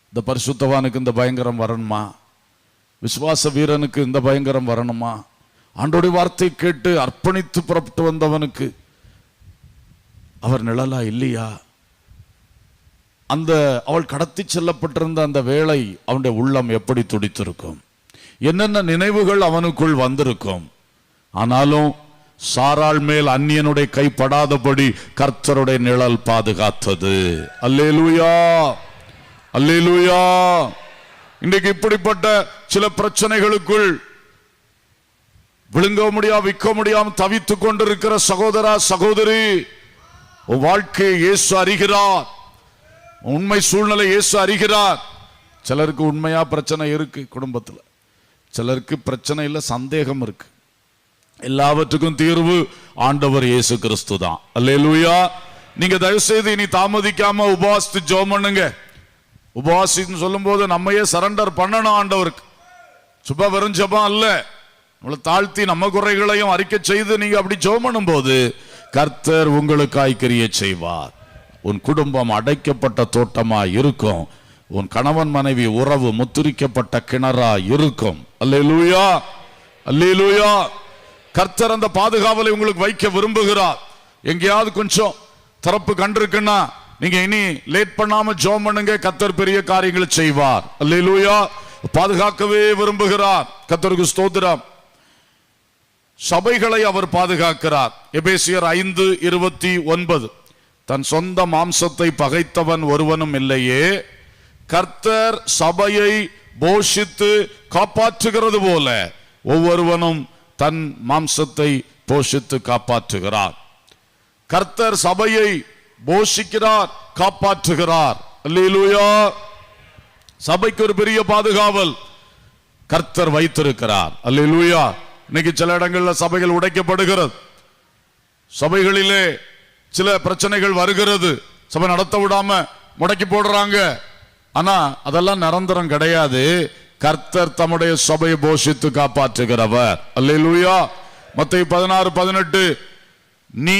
இந்த பரிசுத்தவானுக்கு இந்த பயங்கரம் வரணுமா? விசுவாச வீரனுக்கு இந்த பயங்கரம் வரணுமா? ஆண்டோடைய வார்த்தை கேட்டு அர்ப்பணித்து புறப்பட்டு வந்தவனுக்கு அவர் நிழலா இல்லையா? அந்த அவள் கடத்தி செல்லப்பட்டிருந்த அந்த வேளை அவனுடைய உள்ளம் எப்படி துடித்திருக்கும், என்னென்ன நினைவுகள் அவனுக்குள் வந்திருக்கும். ஆனாலும் சாராள் மேல் அந்நியனுடைய கைப்படாதபடி கர்த்தருடைய நிழல் பாதுகாத்தது. அல்லேலூயா, அல்லேலூயா. இன்றைக்கு இப்படிப்பட்ட சில பிரச்சனைகளுக்குள் விழுங்க முடியாம விற்க முடியாம தவித்துக் கொண்டிருக்கிற சகோதரா சகோதரி, உன் வாழ்க்கையை இயேசு அறிகிறார், உண்மை சூழ்நிலை இயேசு அறிகிறார். சிலருக்கு உண்மையா பிரச்சனை இருக்கு குடும்பத்துல, சிலருக்கு பிரச்சனை இல்ல, சந்தேகம் இருக்கு. எல்லாவற்றுக்கும் தீர்வு ஆண்டவர் இயேசு கிறிஸ்து தான். அல்லேலூயா. நீங்க தயவு செய்து இனி தாமதிக்காம உபவாசித்து ஜெபம் பண்ணுங்க. உபவாசின்னு சொல்லும் போது நம்மையே சரண்டர் பண்ணணும் ஆண்டவருக்கு. சுப வெறும் ஜெபம் அல்ல, நம்மளை தாழ்த்தி நம்ம குறைகளையும் அறிக்கை செய்து நீங்க அப்படி ஜெபம் பண்ணும் போது கர்த்தர் உங்களுக்காய் கிரியை செய்வார். உன் குடும்பம் அடைக்கப்பட்ட தோட்டமா இருக்கும், உன் கணவன் மனைவி உறவு முத்திரிக்கப்பட்ட கிணறா இருக்கும். அல்லேலூயா, அல்லேலூயா. கர்த்தர் அந்த பாதுகாவலை உங்களுக்கு வைக்க விரும்புகிறார். எங்கேயாவது கொஞ்சம் திறப்பு கண்டிருக்குன்னா நீங்க இனி லேட் பண்ணாம ஜெபம் பண்ணுங்க, கர்த்தர் பெரிய காரியங்களை செய்வார். அல்லேலூயா. பாதுகாக்கவே விரும்புகிறார். கர்த்தருக்கு ஸ்தோத்திரம். சபைகளை அவர் பாதுகாக்கிறார். எபேசியர் 5:29, தன் சொந்த மாம்சத்தை பகைத்தவன் ஒருவனும் இல்லையே, கர்த்தர் சபையை போஷித்து காப்பாற்றுகிறது போல ஒவ்வொருவனும் தன் மாம்சத்தை போஷித்து காப்பாற்றுகிறார். கர்த்தர் சபையை போஷிக்கிறார், காப்பாற்றுகிறார். அல்லேலூயா. சபைக்கு ஒரு பெரிய பாதுகாவல் கர்த்தர் வைத்திருக்கிறார். அல்லேலூயா. இன்னைக்கு சில இடங்கள்ல சபைகள் உடைக்கப்படுகிறது, சபைகளிலே சில பிரச்சனைகள் வருகிறது, சபை நடத்த விடாம முடக்கி போடுறாங்க. ஆனா அதெல்லாம் நிரந்தரம் கிடையாது. கர்த்தர் தம்முடைய சபையை போஷித்து காப்பாற்றுகிறவர். அல்லேலூயா. மத்தேயு 16:18, நீ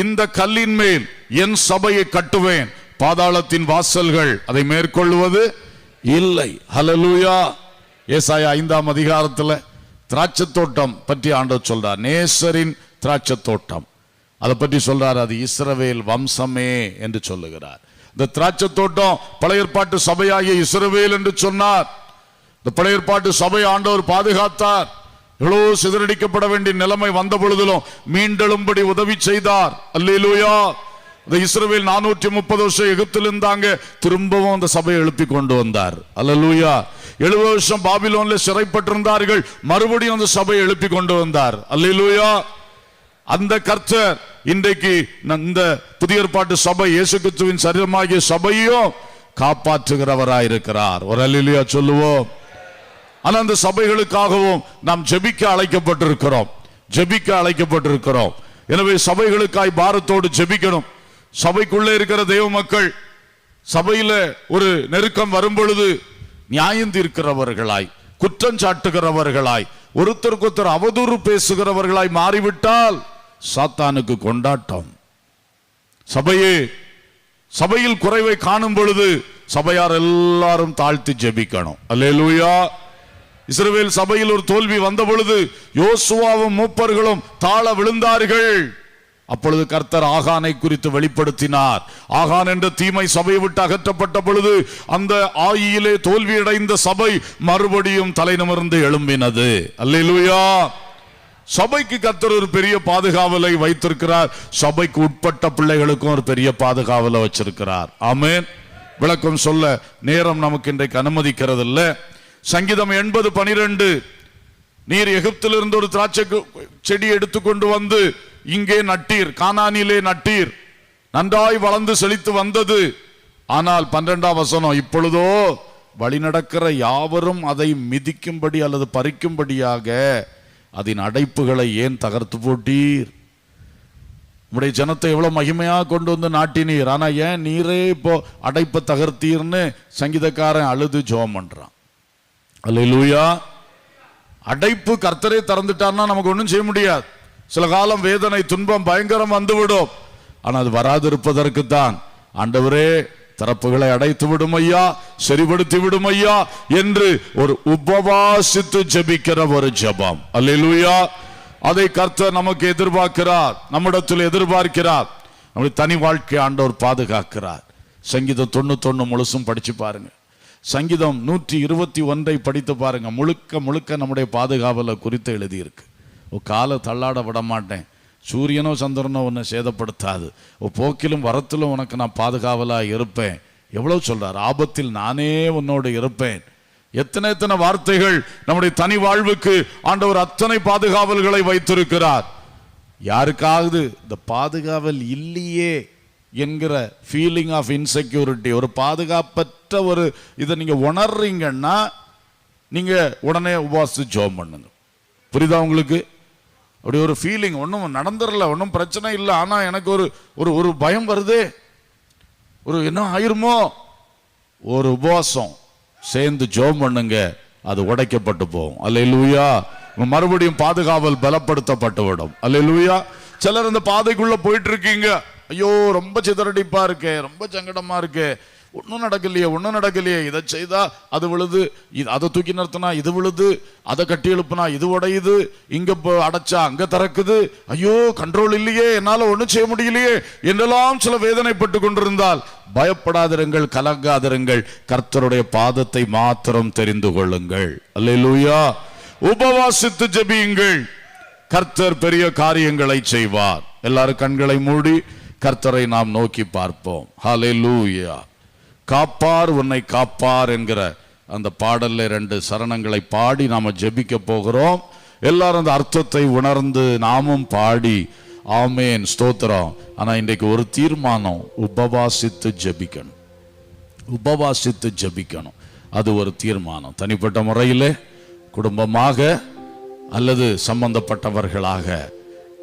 இந்த கல்லின் மேல் என் சபையை கட்டுவேன், பாதாளத்தின் வாசல்கள் அதை மேற்கொள்வது இல்லை. ஹல்லேலூயா. ஏசாயா 5ஆம் அதிகாரத்துல திராட்சை தோட்டம் பற்றி ஆண்டவர் சொல்றார். நேசரின் திராட்சை தோட்டம் அதை பற்றி சொல்றார். அது இஸ்ரவேல் வம்சமே என்று சொல்லுகிறார். இந்த திராட்சை தோட்டம் பழைய ஏற்பாட்டு சபையாகிய இஸ்ரவேல் என்று சொன்னார். இந்த பழைய ஏற்பாட்டு சபை ஆண்டவர் பாதுகாத்தார். எவ்வளவு சிதறடிக்கப்பட வேண்டிய நிலைமை வந்த பொழுதிலும் மீண்டெழும்படி உதவி செய்தார். அல்லேலூயா. இந்த இஸ்ரவேல் 430 வருஷம் எகிப்தில் இருந்தாங்க, திரும்பவும் அந்த சபையை எழுப்பி கொண்டு வந்தார். அல்லேலூயா. 70 வருஷம் பாபிலோன்ல சிறைப்பட்டிருந்தார்கள், மறுபடியும் அந்த சபையை எழுப்பி கொண்டு வந்தார். அல்லேலூயா. அந்த கர்த்தர் இன்றைக்கு இந்த புதிய ஏற்பாட்டு சபை இயேசு கிறிஸ்துவின் சரீரமாகிய சபையும் காப்பாற்றுகிறவராயிருக்கிறார். ஒரு அல்லேலூயா சொல்லுவோம். ஆனா அந்த சபைகளுக்காகவும் நாம் ஜெபிக்க அழைக்கப்பட்டிருக்கிறோம், ஜெபிக்க அழைக்கப்பட்டிருக்கிறோம். எனவே சபைகளுக்காய் பாரத்தோடு ஜெபிக்கணும். சபைக்குள்ளே இருக்கிற தேவ மக்கள் சபையில ஒரு நெருக்கம் வரும் பொழுது நியாயம் தீர்க்கிறவர்களாய், குற்றம் சாட்டுகிறவர்களாய், ஒருத்தருக்கு ஒருத்தர் அவதூறு பேசுகிறவர்களாய் மாறிவிட்டால் சாத்தானுக்கு கொண்டாட்டம். சபையில் குறைவை காணும் பொழுது சபையார் எல்லாரும் தாழ்த்தி ஜெபிக்கணும். அல்லேலூயா. இஸ்ரவேல் சபையில் ஒரு தோல்வி வந்த பொழுது யோசுவாவும் மூப்பர்களும் தாழ விழுந்தார்கள். அப்பொழுது கர்த்தர் ஆகானை குறித்து வெளிப்படுத்தினார். ஆகான் என்ற தீமை சபையை விட்டு அகற்றப்பட்ட பொழுது அந்த ஆயியிலே தோல்வியடைந்த சபை மறுபடியும் தலை நிமிர்ந்து எழும்பினது. அல்லேலூயா. சபைக்கு கர்த்தர் ஒரு பெரிய பாதுகாவலை வைத்திருக்கிறார். சபைக்கு உட்பட்ட பிள்ளைகளுக்கும் ஒரு பெரிய பாதுகாவலை வச்சிருக்கிறார். ஆமென். விளக்கம் சொல்ல நேரம் நமக்கு இன்றைக்கு அனுமதிக்கிறது இல்ல. சங்கீதம் 80:12, நீர் எகிப்திலிருந்து ஒரு திராட்சை செடி எடுத்துக்கொண்டு வந்து இங்கே நட்டீர், கானானிலே நட்டீர், நன்றாய் வளர்ந்து செழித்து வந்தது. ஆனால் 12ஆம் வசனம், இப்பொழுதோ வழி நடக்கிற யாவரும் அதை மிதிக்கும்படி அல்லது பறிக்கும்படியாக அதன் அடைப்புகளை ஏன் தகர்த்து போட்டீர்? உங்களுடைய ஜனத்தை எவ்வளவு மகிமையாக கொண்டு வந்து நாட்டினீர், ஆனா ஏன் நீரே இப்போ அடைப்பை தகர்த்தீர்னு சங்கீதக்காரன் அழுது ஜெபம் பண்றான். அல்லேலூயா. அடைப்பு கர்த்தரே திறந்துட்டார்னா நமக்கு ஒன்றும் செய்ய முடியாது. சில காலம் வேதனை துன்பம் பயங்கரம் வந்துவிடும். ஆனால் அது வராதிருப்பதற்கு தான் ஆண்டவரே திறப்புகளை அடைத்து விடும் ஐயா, சரிபடுத்தி விடும் ஐயா என்று ஒரு உபவாசித்து ஜெபிக்கிற ஒரு ஜெபம். அல்லேலூயா. அதை கர்த்தர் நமக்கு எதிர்பார்க்கிறார், நம்மிடத்தில் எதிர்பார்க்கிறார். நம்முடைய தனி வாழ்க்கை ஆண்டவர் பாதுகாக்கிறார். சங்கீதம் 91 முழுசும் படிச்சு பாருங்க. சங்கீதம் 121 படித்து பாருங்க. முழுக்க முழுக்க நம்முடைய பாதுகாவலை குறித்து எழுதியிருக்கு. காலை தள்ளாட விட மாட்டேன், சூரியனோ சந்திரனோ உன்னை சேதப்படுத்தாது, போக்கிலும் வரத்திலும் உனக்கு நான் பாதுகாவலா இருப்பேன். எவ்வளவு சொல்றார், ஆபத்தில் நானே உன்னோடு இருப்பேன். எத்தனை வார்த்தைகள் நம்முடைய தனி வாழ்வுக்கு ஆண்டவர் அத்தனை பாதுகாவல்களை வைத்திருக்கிறார். யாருக்காவது இந்த பாதுகாவல் இல்லையே என்கிற ஃபீலிங் ஆஃப் இன்செக்யூரிட்டி, ஒரு பாதுகாப்பற்ற ஒரு இதை நீங்க உணர்றீங்கன்னா நீங்க உடனே உபவாசித்து ஜெபம் பண்ணுங்க. புரியுதா உங்களுக்கு? அப்படி ஒரு ஃபீலிங், ஒன்றும் நடந்துடல, ஒன்றும் பிரச்சனை இல்லை, ஆனா எனக்கு ஒரு ஒரு ஒரு பயம் வருது, ஒரு என்ன ஆயிருமோ, ஒரு உபவாசம் சேர்ந்து ஜெபம் பண்ணுங்க, அது உடைக்கப்பட்டு போகும். அல்லேலூயா. மறுபடியும் பாதுகாவல் பலப்படுத்தப்பட்டு விடும். அல்லேலூயா. சிலர் இந்த பாதைக்குள்ள போயிட்டு இருக்கீங்க, ஐயோ ரொம்ப சிதறடிப்பா இருக்கு, ரொம்ப சங்கடமா இருக்கு, ஒன்றும் நடக்கலையே, இதை செய்தா அது விழுது, அதை தூக்கி நிறுத்தினா இது விழுது, அதை கட்டி எழுப்புனா இது உடையுது, இங்க அடைச்சா அங்க திறக்குது, ஐயோ கண்ட்ரோல் இல்லையே, என்னால ஒன்றும் செய்ய முடியலையே என்றெல்லாம் சில வேதனைப்பட்டு கொண்டிருந்தால் பயப்படாதிருங்கள், கலங்காதிருங்கள், கர்த்தருடைய பாதத்தை மாத்திரம் தெரிந்து கொள்ளுங்கள். அல்லேலூயா. உபவாசித்து ஜெபியுங்கள், கர்த்தர் பெரிய காரியங்களை செய்வார். எல்லாரும் கண்களை மூடி கர்த்தரை நாம் நோக்கி பார்ப்போம். ஹல்லேலூயா. காப்பார் உன்னை காப்பார் என்கிற அந்த பாடல்ல 2 சரணங்களை பாடி நாம ஜெபிக்க போகிறோம். எல்லாரும் அந்த அர்த்தத்தை உணர்ந்து நாமும் பாடி ஆமேன் ஸ்தோத்திரம். ஆனா இன்றைக்கு ஒரு தீர்மானம், உபவாசித்து ஜெபிக்கணும். அது ஒரு தீர்மானம். தனிப்பட்ட முறையிலே, குடும்பமாக அல்லது சம்பந்தப்பட்டவர்களாக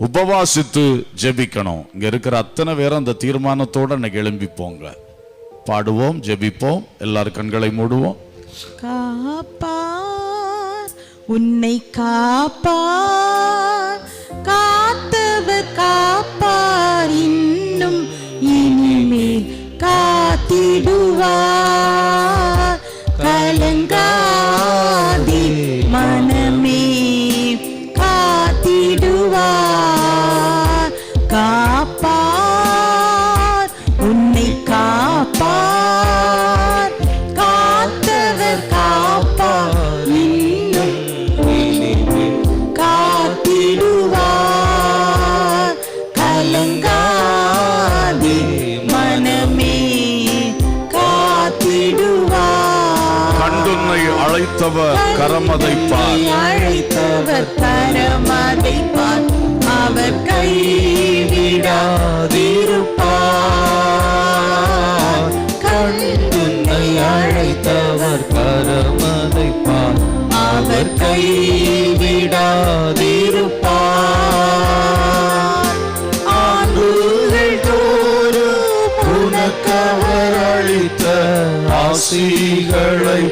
உபவாசித்து ஜெபிக்கணும். இங்க இருக்கிற அத்தனை பேரும் அந்த தீர்மானத்தோட இன்னைக்கு எழும்பி போங்க. பாடுவோம், ஜெபிப்போம். எல்லாரும் கண்களை மூடுவோம். காப்பார் உன்னை காப்பார், காத்தவர் காப்பார், இன்னும் இனிமேல் காத்திடுவார். கலங்காதே மனமே, காத்திடுவார். காப்பார் உன்னை காப்பார், காத்தவர் காப்பார், இன்னும் காத்திடுவார். கலங்காதே மனமே, காத்திடுவார். கண்டுன்னை அழைத்தவர் கரமதைப்பார், அழைத்தவர் கரமதைப்பார், அவர் கைவிடாதிருப்பார். கண்டுன்னை அழைத்தவர் கரமதைப்பார், அவர் கைவிடாதிருப்பார். ஆண்டுகள் தோறும் உனக்கவர் அளித்த ஆசீகளை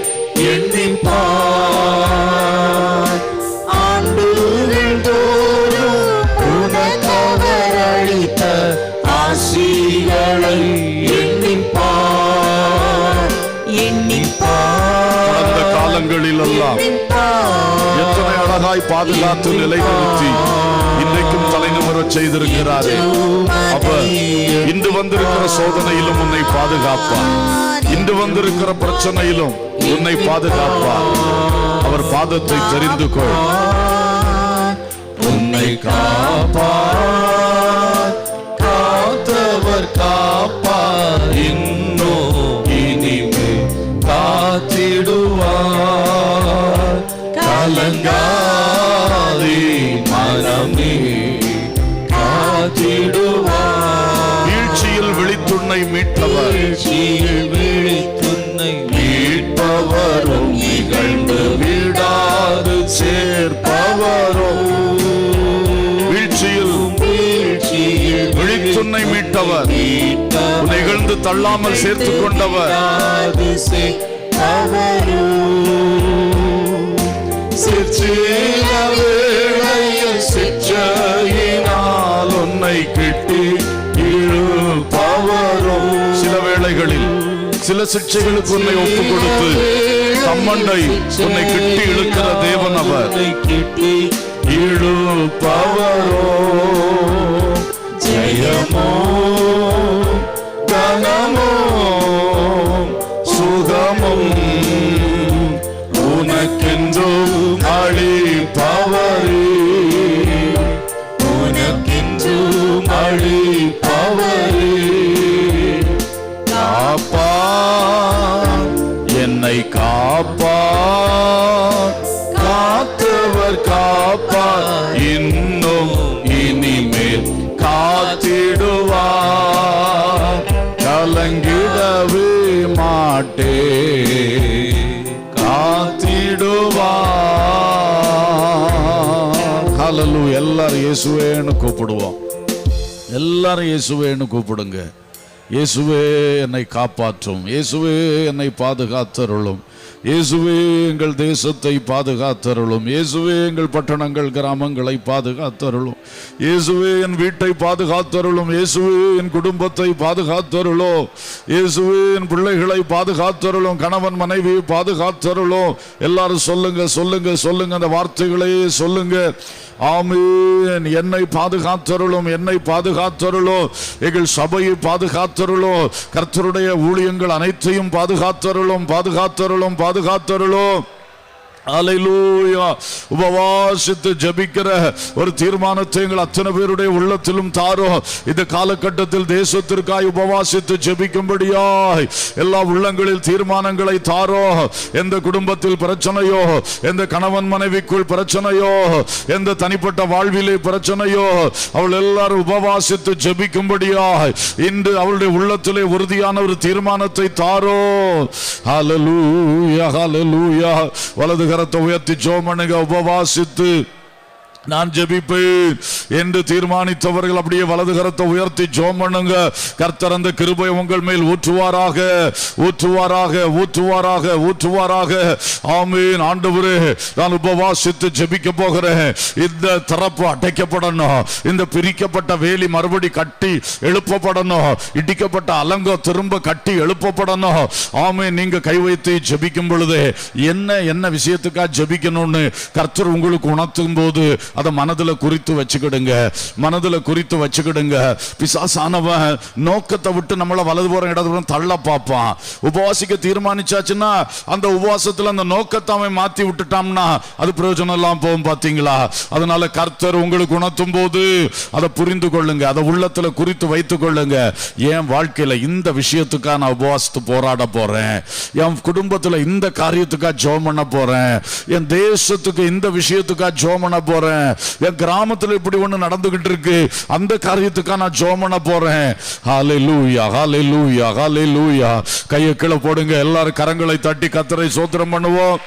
எண்ணிப்பார். ஆண்டுகள் தோறும் உனக்கவர் அளித்த ஆசீகளை எண்ணிப்பார். கடந்த காலங்களில் எல்லாம் எத்தனை அழகாய் பாதுகாத்து நிலைநிறுத்தி இன்றைக்கும் தலைநிமிரச் செய்திருக்கிறாரே. அவர் இன்று வந்திருக்கிற சோதனையிலும் உன்னை பாதுகாப்பார், இன்று வந்திருக்கிற பிரச்சனையிலும் உன்னை பாதுகாப்பார். அவர் பாதத்தை தெரிந்து கொள். உன்னை காப்பார், காத்தவர் காப்பார், இன்னும் இனிமேல் காத்திடுவார். கலங்காதே மனமே, காத்திடுவார். வீழ்ச்சியில் விழித்துன்னை மீட்டவர், வீழ்ச்சியில் விழித்துன்னை மீட்பவரும், இகழ்ந்து விடாது சேர்ப்பவரும். வீழ்ச்சியில் விழித்துன்னை மீட்டவர், உன்னை இகழ்ந்து தள்ளாமல் சேர்த்துக் கொண்டவர். சிற்றையினால் உன்னை கிட்டி இழுப்பவரும். சில வேளைகளில் சில சிக்ஷைகளுக்கு உன்னை ஒப்புக் கொடுத்து தம்மண்டை உன்னை கிட்டி இழுக்கிற தேவன் அவர். இழுப்பவரோ ஜெயமோ ஹalleluya. எல்லாரும் இயேசுவேன்னு கூப்பிடுவோம். எல்லாரும் இயேசுவேன்னு கூப்பிடுங்க. இயேசுவே என்னை காப்பாற்றும், இயேசுவே என்னை பாதுகாத்தருளும், இயேசுவே எங்கள் தேசத்தை பாதுகாத்தருளும், இயேசுவே எங்கள் பட்டணங்கள் கிராமங்களை பாதுகாத்தருளும், இயேசுவே என் வீட்டை பாதுகாத்தருளும், இயேசுவே என் குடும்பத்தை பாதுகாத்தருளும், இயேசுவே என் பிள்ளைகளை பாதுகாத்தருளும், கணவன் மனைவியை பாதுகாத்தருளும். எல்லாரும் சொல்லுங்க சொல்லுங்க சொல்லுங்க, அந்த வார்த்தைகளையே சொல்லுங்க. ஆமென். என்னை பாதுகாத்தருளும், என்னை பாதுகாத்தருளும், எங்கள் சபையை பாதுகாத்தருளும், கர்த்தருடைய ஊழியங்கள் அனைத்தையும் பாதுகாத்தருளும், பாதுகாத்தருளும், பாதுகாத்தருளும். ஹalleluya. உபவாசித்து ஜெபிக்கிற ஒரு தீர்மானத்தை எங்கள் அத்தனை பேருடைய உள்ளத்திலும் தாரும். இந்த காலகட்டத்தில் தேசத்திற்காய் உபவாசித்து ஜெபிக்கும்படியாய் எல்லா உள்ளங்களில் தீர்மானங்களை தாரும். எந்த குடும்பத்தில் பிரச்சனையோ, எந்த கணவன் மனைவிக்குள் பிரச்சனையோ, எந்த தனிப்பட்ட வாழ்விலே பிரச்சனையோ, அவள் எல்லாரும் உபவாசித்து ஜெபிக்கும்படியாய் இன்று அவளுடைய உள்ளத்திலே உறுதியான ஒரு தீர்மானத்தை தாரும். ஹalleluya, ஹalleluya. வலது கரத்தை உயர்த்தி ஜெபம் பண்ணுங்க. உபவாசித்து நான் ஜெபிப்பேன் என்று தீர்மானித்தவர்கள் அப்படியே வலது கரத்தை உயர்த்தி ஜெபம் பண்ணுங்க. கர்த்தர் அந்த கிருபை உங்கள் மேல் ஊற்றுவாராக, ஊற்றுவாராக, ஊற்றுவாராக, ஊற்றுவாராக. ஆமென். ஆண்டவரே, நான் உபவாசித்து ஜெபிக்க போகிறேன். இந்த திறப்பு அடைக்கப்படணும், இந்த பிரிக்கப்பட்ட வேலி மறுபடி கட்டி எழுப்பப்படணும், இடிக்கப்பட்ட அலங்கோ திரும்ப கட்டி எழுப்பப்படணும். ஆமென். நீங்க கை வைத்து ஜெபிக்கும் பொழுது என்ன விஷயத்துக்காக ஜெபிக்கணும்னு கர்த்தர் உங்களுக்கு உணர்த்தும் போது அதை மனதுல குறித்து வச்சுக்கிடுங்க, மனதுல குறித்து வச்சுக்கிடுங்க. பிசாசானவன் நோக்கத்தை விட்டு நம்மள வலதுபுறம் இடதுபுறம் தள்ள பார்ப்பான். உபவாசிக்க தீர்மானிச்சாச்சுன்னா அந்த உபவாசத்துல அந்த நோக்கத்தை அவன் மாத்தி விட்டுட்டான்னா அது பிரயோஜனம் எல்லாம் போகும். பாத்தீங்களா? அதனால கர்த்தர் உங்களுக்கு உணர்த்தும் போது அதை புரிந்து கொள்ளுங்க, அதை உள்ளத்துல குறித்து வைத்துக் கொள்ளுங்க. என் வாழ்க்கையில இந்த விஷயத்துக்காக நான் உபவாசத்து போராட போறேன், என் குடும்பத்துல இந்த காரியத்துக்காக ஜெபம் பண்ண போறேன், என் தேசத்துக்கு இந்த விஷயத்துக்காக ஜெபம் பண்ண போறேன், என் கிராமத்துல இப்படி ஒண்ணு நடந்துகிட்டு இருக்கு, அந்த காரியத்துக்காக நான் ஜெபம் பண்ண போறேன். ஹalleluya, ஹalleluya, ஹalleluya. கையை கீழே போடுங்க. எல்லாரும் கரங்களை தட்டி கர்த்தரை ஸ்தோத்திரம் பண்ணுவோம்.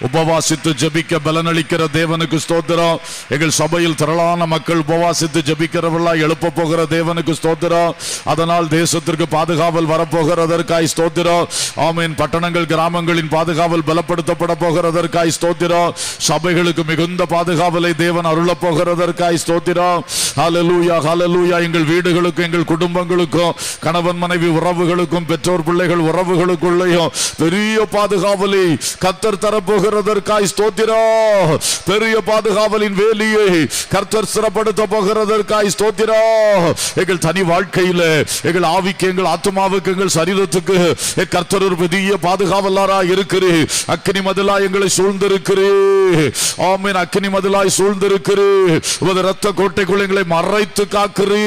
உபவாசித்து ஜெபிக்க பலனளிக்கிற தேவனுக்கு ஸ்தோத்திரம். எங்கள் சபையில் திரளான மக்கள் உபவாசித்து ஜெபிக்கிறவர்களா எழுப்ப போகிற தேவனுக்கு ஸ்தோத்திரம். அதனால் தேசத்திற்கு பாதுகாவல் வரப்போகிறதற்காய் ஸ்தோத்திரம். ஆமென். பட்டணங்கள் கிராமங்களின் பாதுகாவல் பலப்படுத்தப்பட போகிறதற்காய் ஸ்தோத்திரம். சபைகளுக்கு மிகுந்த பாதுகாவலை தேவன் அருளப் போகிறதற்காய் ஸ்தோத்திரம். ஹalleluya, ஹalleluya. எங்கள் வீடுகளுக்கும் எங்கள் குடும்பங்களுக்கும் கணவன் மனைவி உறவுகளுக்கும் பெற்றோர் பிள்ளைகள் உறவுகளுக்குள்ளேயும் பெரிய பாதுகாவலை கர்த்தர் தரப்போகிற ஸ்தோத்திரம். பெரிய பாதுகாவலின் வேலியை கர்த்தர் சிறப்படுத்த போகிறதற்காய் ஸ்தோத்திரம். எங்கள் தனி வாழ்க்கையில எங்கள் ஆவிக்கு, எங்கள் ஆத்மாவுக்கு, எங்கள் சரீரத்துக்கு கர்த்தர் ஒரு பெரிய பாதுகாவலரா இருக்கிறே. அக்கினி மதிலாய் எங்களை சூழ்ந்திருக்கிறே. ஆமென். அக்கினி மதிலாய் சூழ்ந்திருக்கிறே. உமது இரத்த கோட்டைக்குள் எங்களை மறைத்து காக்கிறே.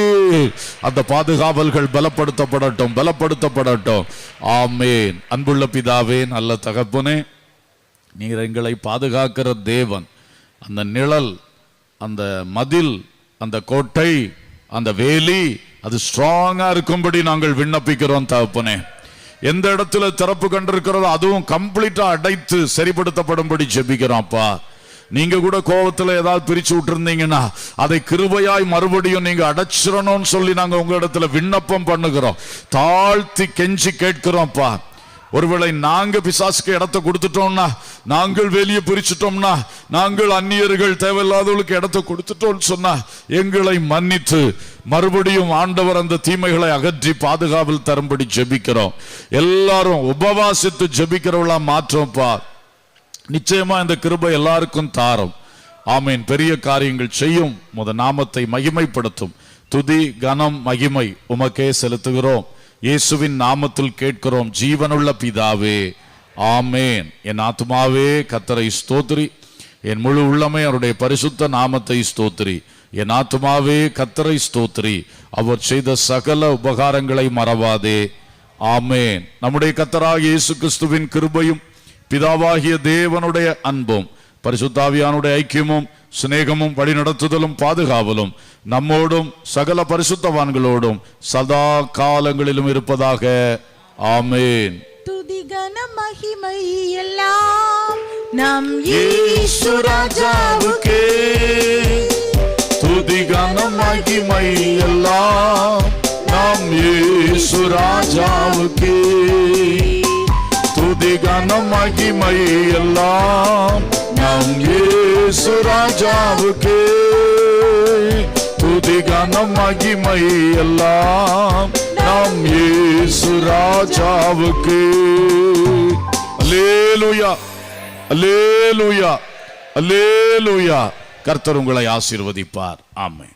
அந்த பாதுகாவல்கள் பலப்படுத்தப்படட்டும், பலப்படுத்தப்படட்டும். ஆமென். அன்புள்ள பிதாவே, நல்ல தகப்பனே, நீர் எங்களை பாதுகாக்கிற தேவன். அந்த நிழல், அந்த மதில், அந்த கோட்டை, அந்த வேலி அது ஸ்ட்ராங்கா இருக்கும்படி நாங்கள் விண்ணப்பிக்கிறோம் தகப்பனே. எந்த இடத்துல திறப்பு கண்டிருக்கிறதோ அதுவும் கம்ப்ளீட்டா அடைத்து சரிப்படுத்தப்படும்படி ஜெபிக்கிறோம் அப்பா. நீங்க கூட கோபத்துல ஏதாவது பிரிச்சு விட்டுருந்தீங்கன்னா அதை கிருபையாய் மறுபடியும் நீங்க அடைச்சிடணும்னு சொல்லி நாங்க உங்க இடத்துல விண்ணப்பம் பண்ணுகிறோம், தாழ்த்தி கெஞ்சி கேட்கிறோம்ப்பா. ஒருவேளை நாங்க பிசாசுக்கு இடத்தை கொடுத்துட்டோம்னா, நாங்கள் வெளியே பிரிச்சுட்டோம்னா, நாங்கள் அந்நியர்கள் தேவையில்லாதவர்களுக்கு இடத்தை கொடுத்துட்டோம்னு சொன்னா எங்களை மன்னித்து மறுபடியும் ஆண்டவர் அந்த தீமைகளை அகற்றி பாதுகாவல் தரும்படி ஜெபிக்கிறோம். எல்லாரும் உபவாசித்து ஜெபிக்கிறவளா மாற்றோம்ப்பா. நிச்சயமா இந்த கிருபை எல்லாருக்கும் தாரும். ஆமீன். பெரிய காரியங்கள் செய்யும், முத நாமத்தை மகிமைப்படுத்தும். துதி கனம் மகிமை உமக்கே செலுத்துகிறோம். இயேசுவின் நாமத்தில் கேட்கிறோம் ஜீவனுள்ள பிதாவே, ஆமேன். என் ஆத்துமாவே கர்த்தரை ஸ்தோத்திரி, என் முழு உள்ளமே அவருடைய பரிசுத்த நாமத்தை ஸ்தோத்திரி. என் ஆத்துமாவே கர்த்தரை ஸ்தோத்திரி, அவர் செய்த சகல உபகாரங்களை மறவாதே. ஆமேன். நம்முடைய கர்த்தராகிய இயேசு கிறிஸ்துவின் கிருபையும் பிதாவாகிய தேவனுடைய அன்பும் பரிசுத்த ஆவியானுடைய ஐக்கியமும் சிநேகமும் வழிநடத்துதலும் பாதுகாவலும் நம்மோடும் சகல பரிசுத்தவான்களோடும் சதா காலங்களிலும் இருப்பதாக. ஆமேன். துதி கன மகிமை எல்லாம் நம் இயேசு ராஜாவுக்கே துதி கனம் மகிமை எல்லாம் நம் இயேசு ராஜாவுக்கே துதி கனம் மகிமை எல்லாம் நம் இயேசு ராஜாவுக்கே துதி கனம் மகிமை எல்லாம் நம் இயேசு ராஜாவுக்கே. அல்லேலூயா அல்லேலூயா அல்லேலூயா. கர்த்தர் உங்களை ஆசீர்வதிப்பார். ஆமென்.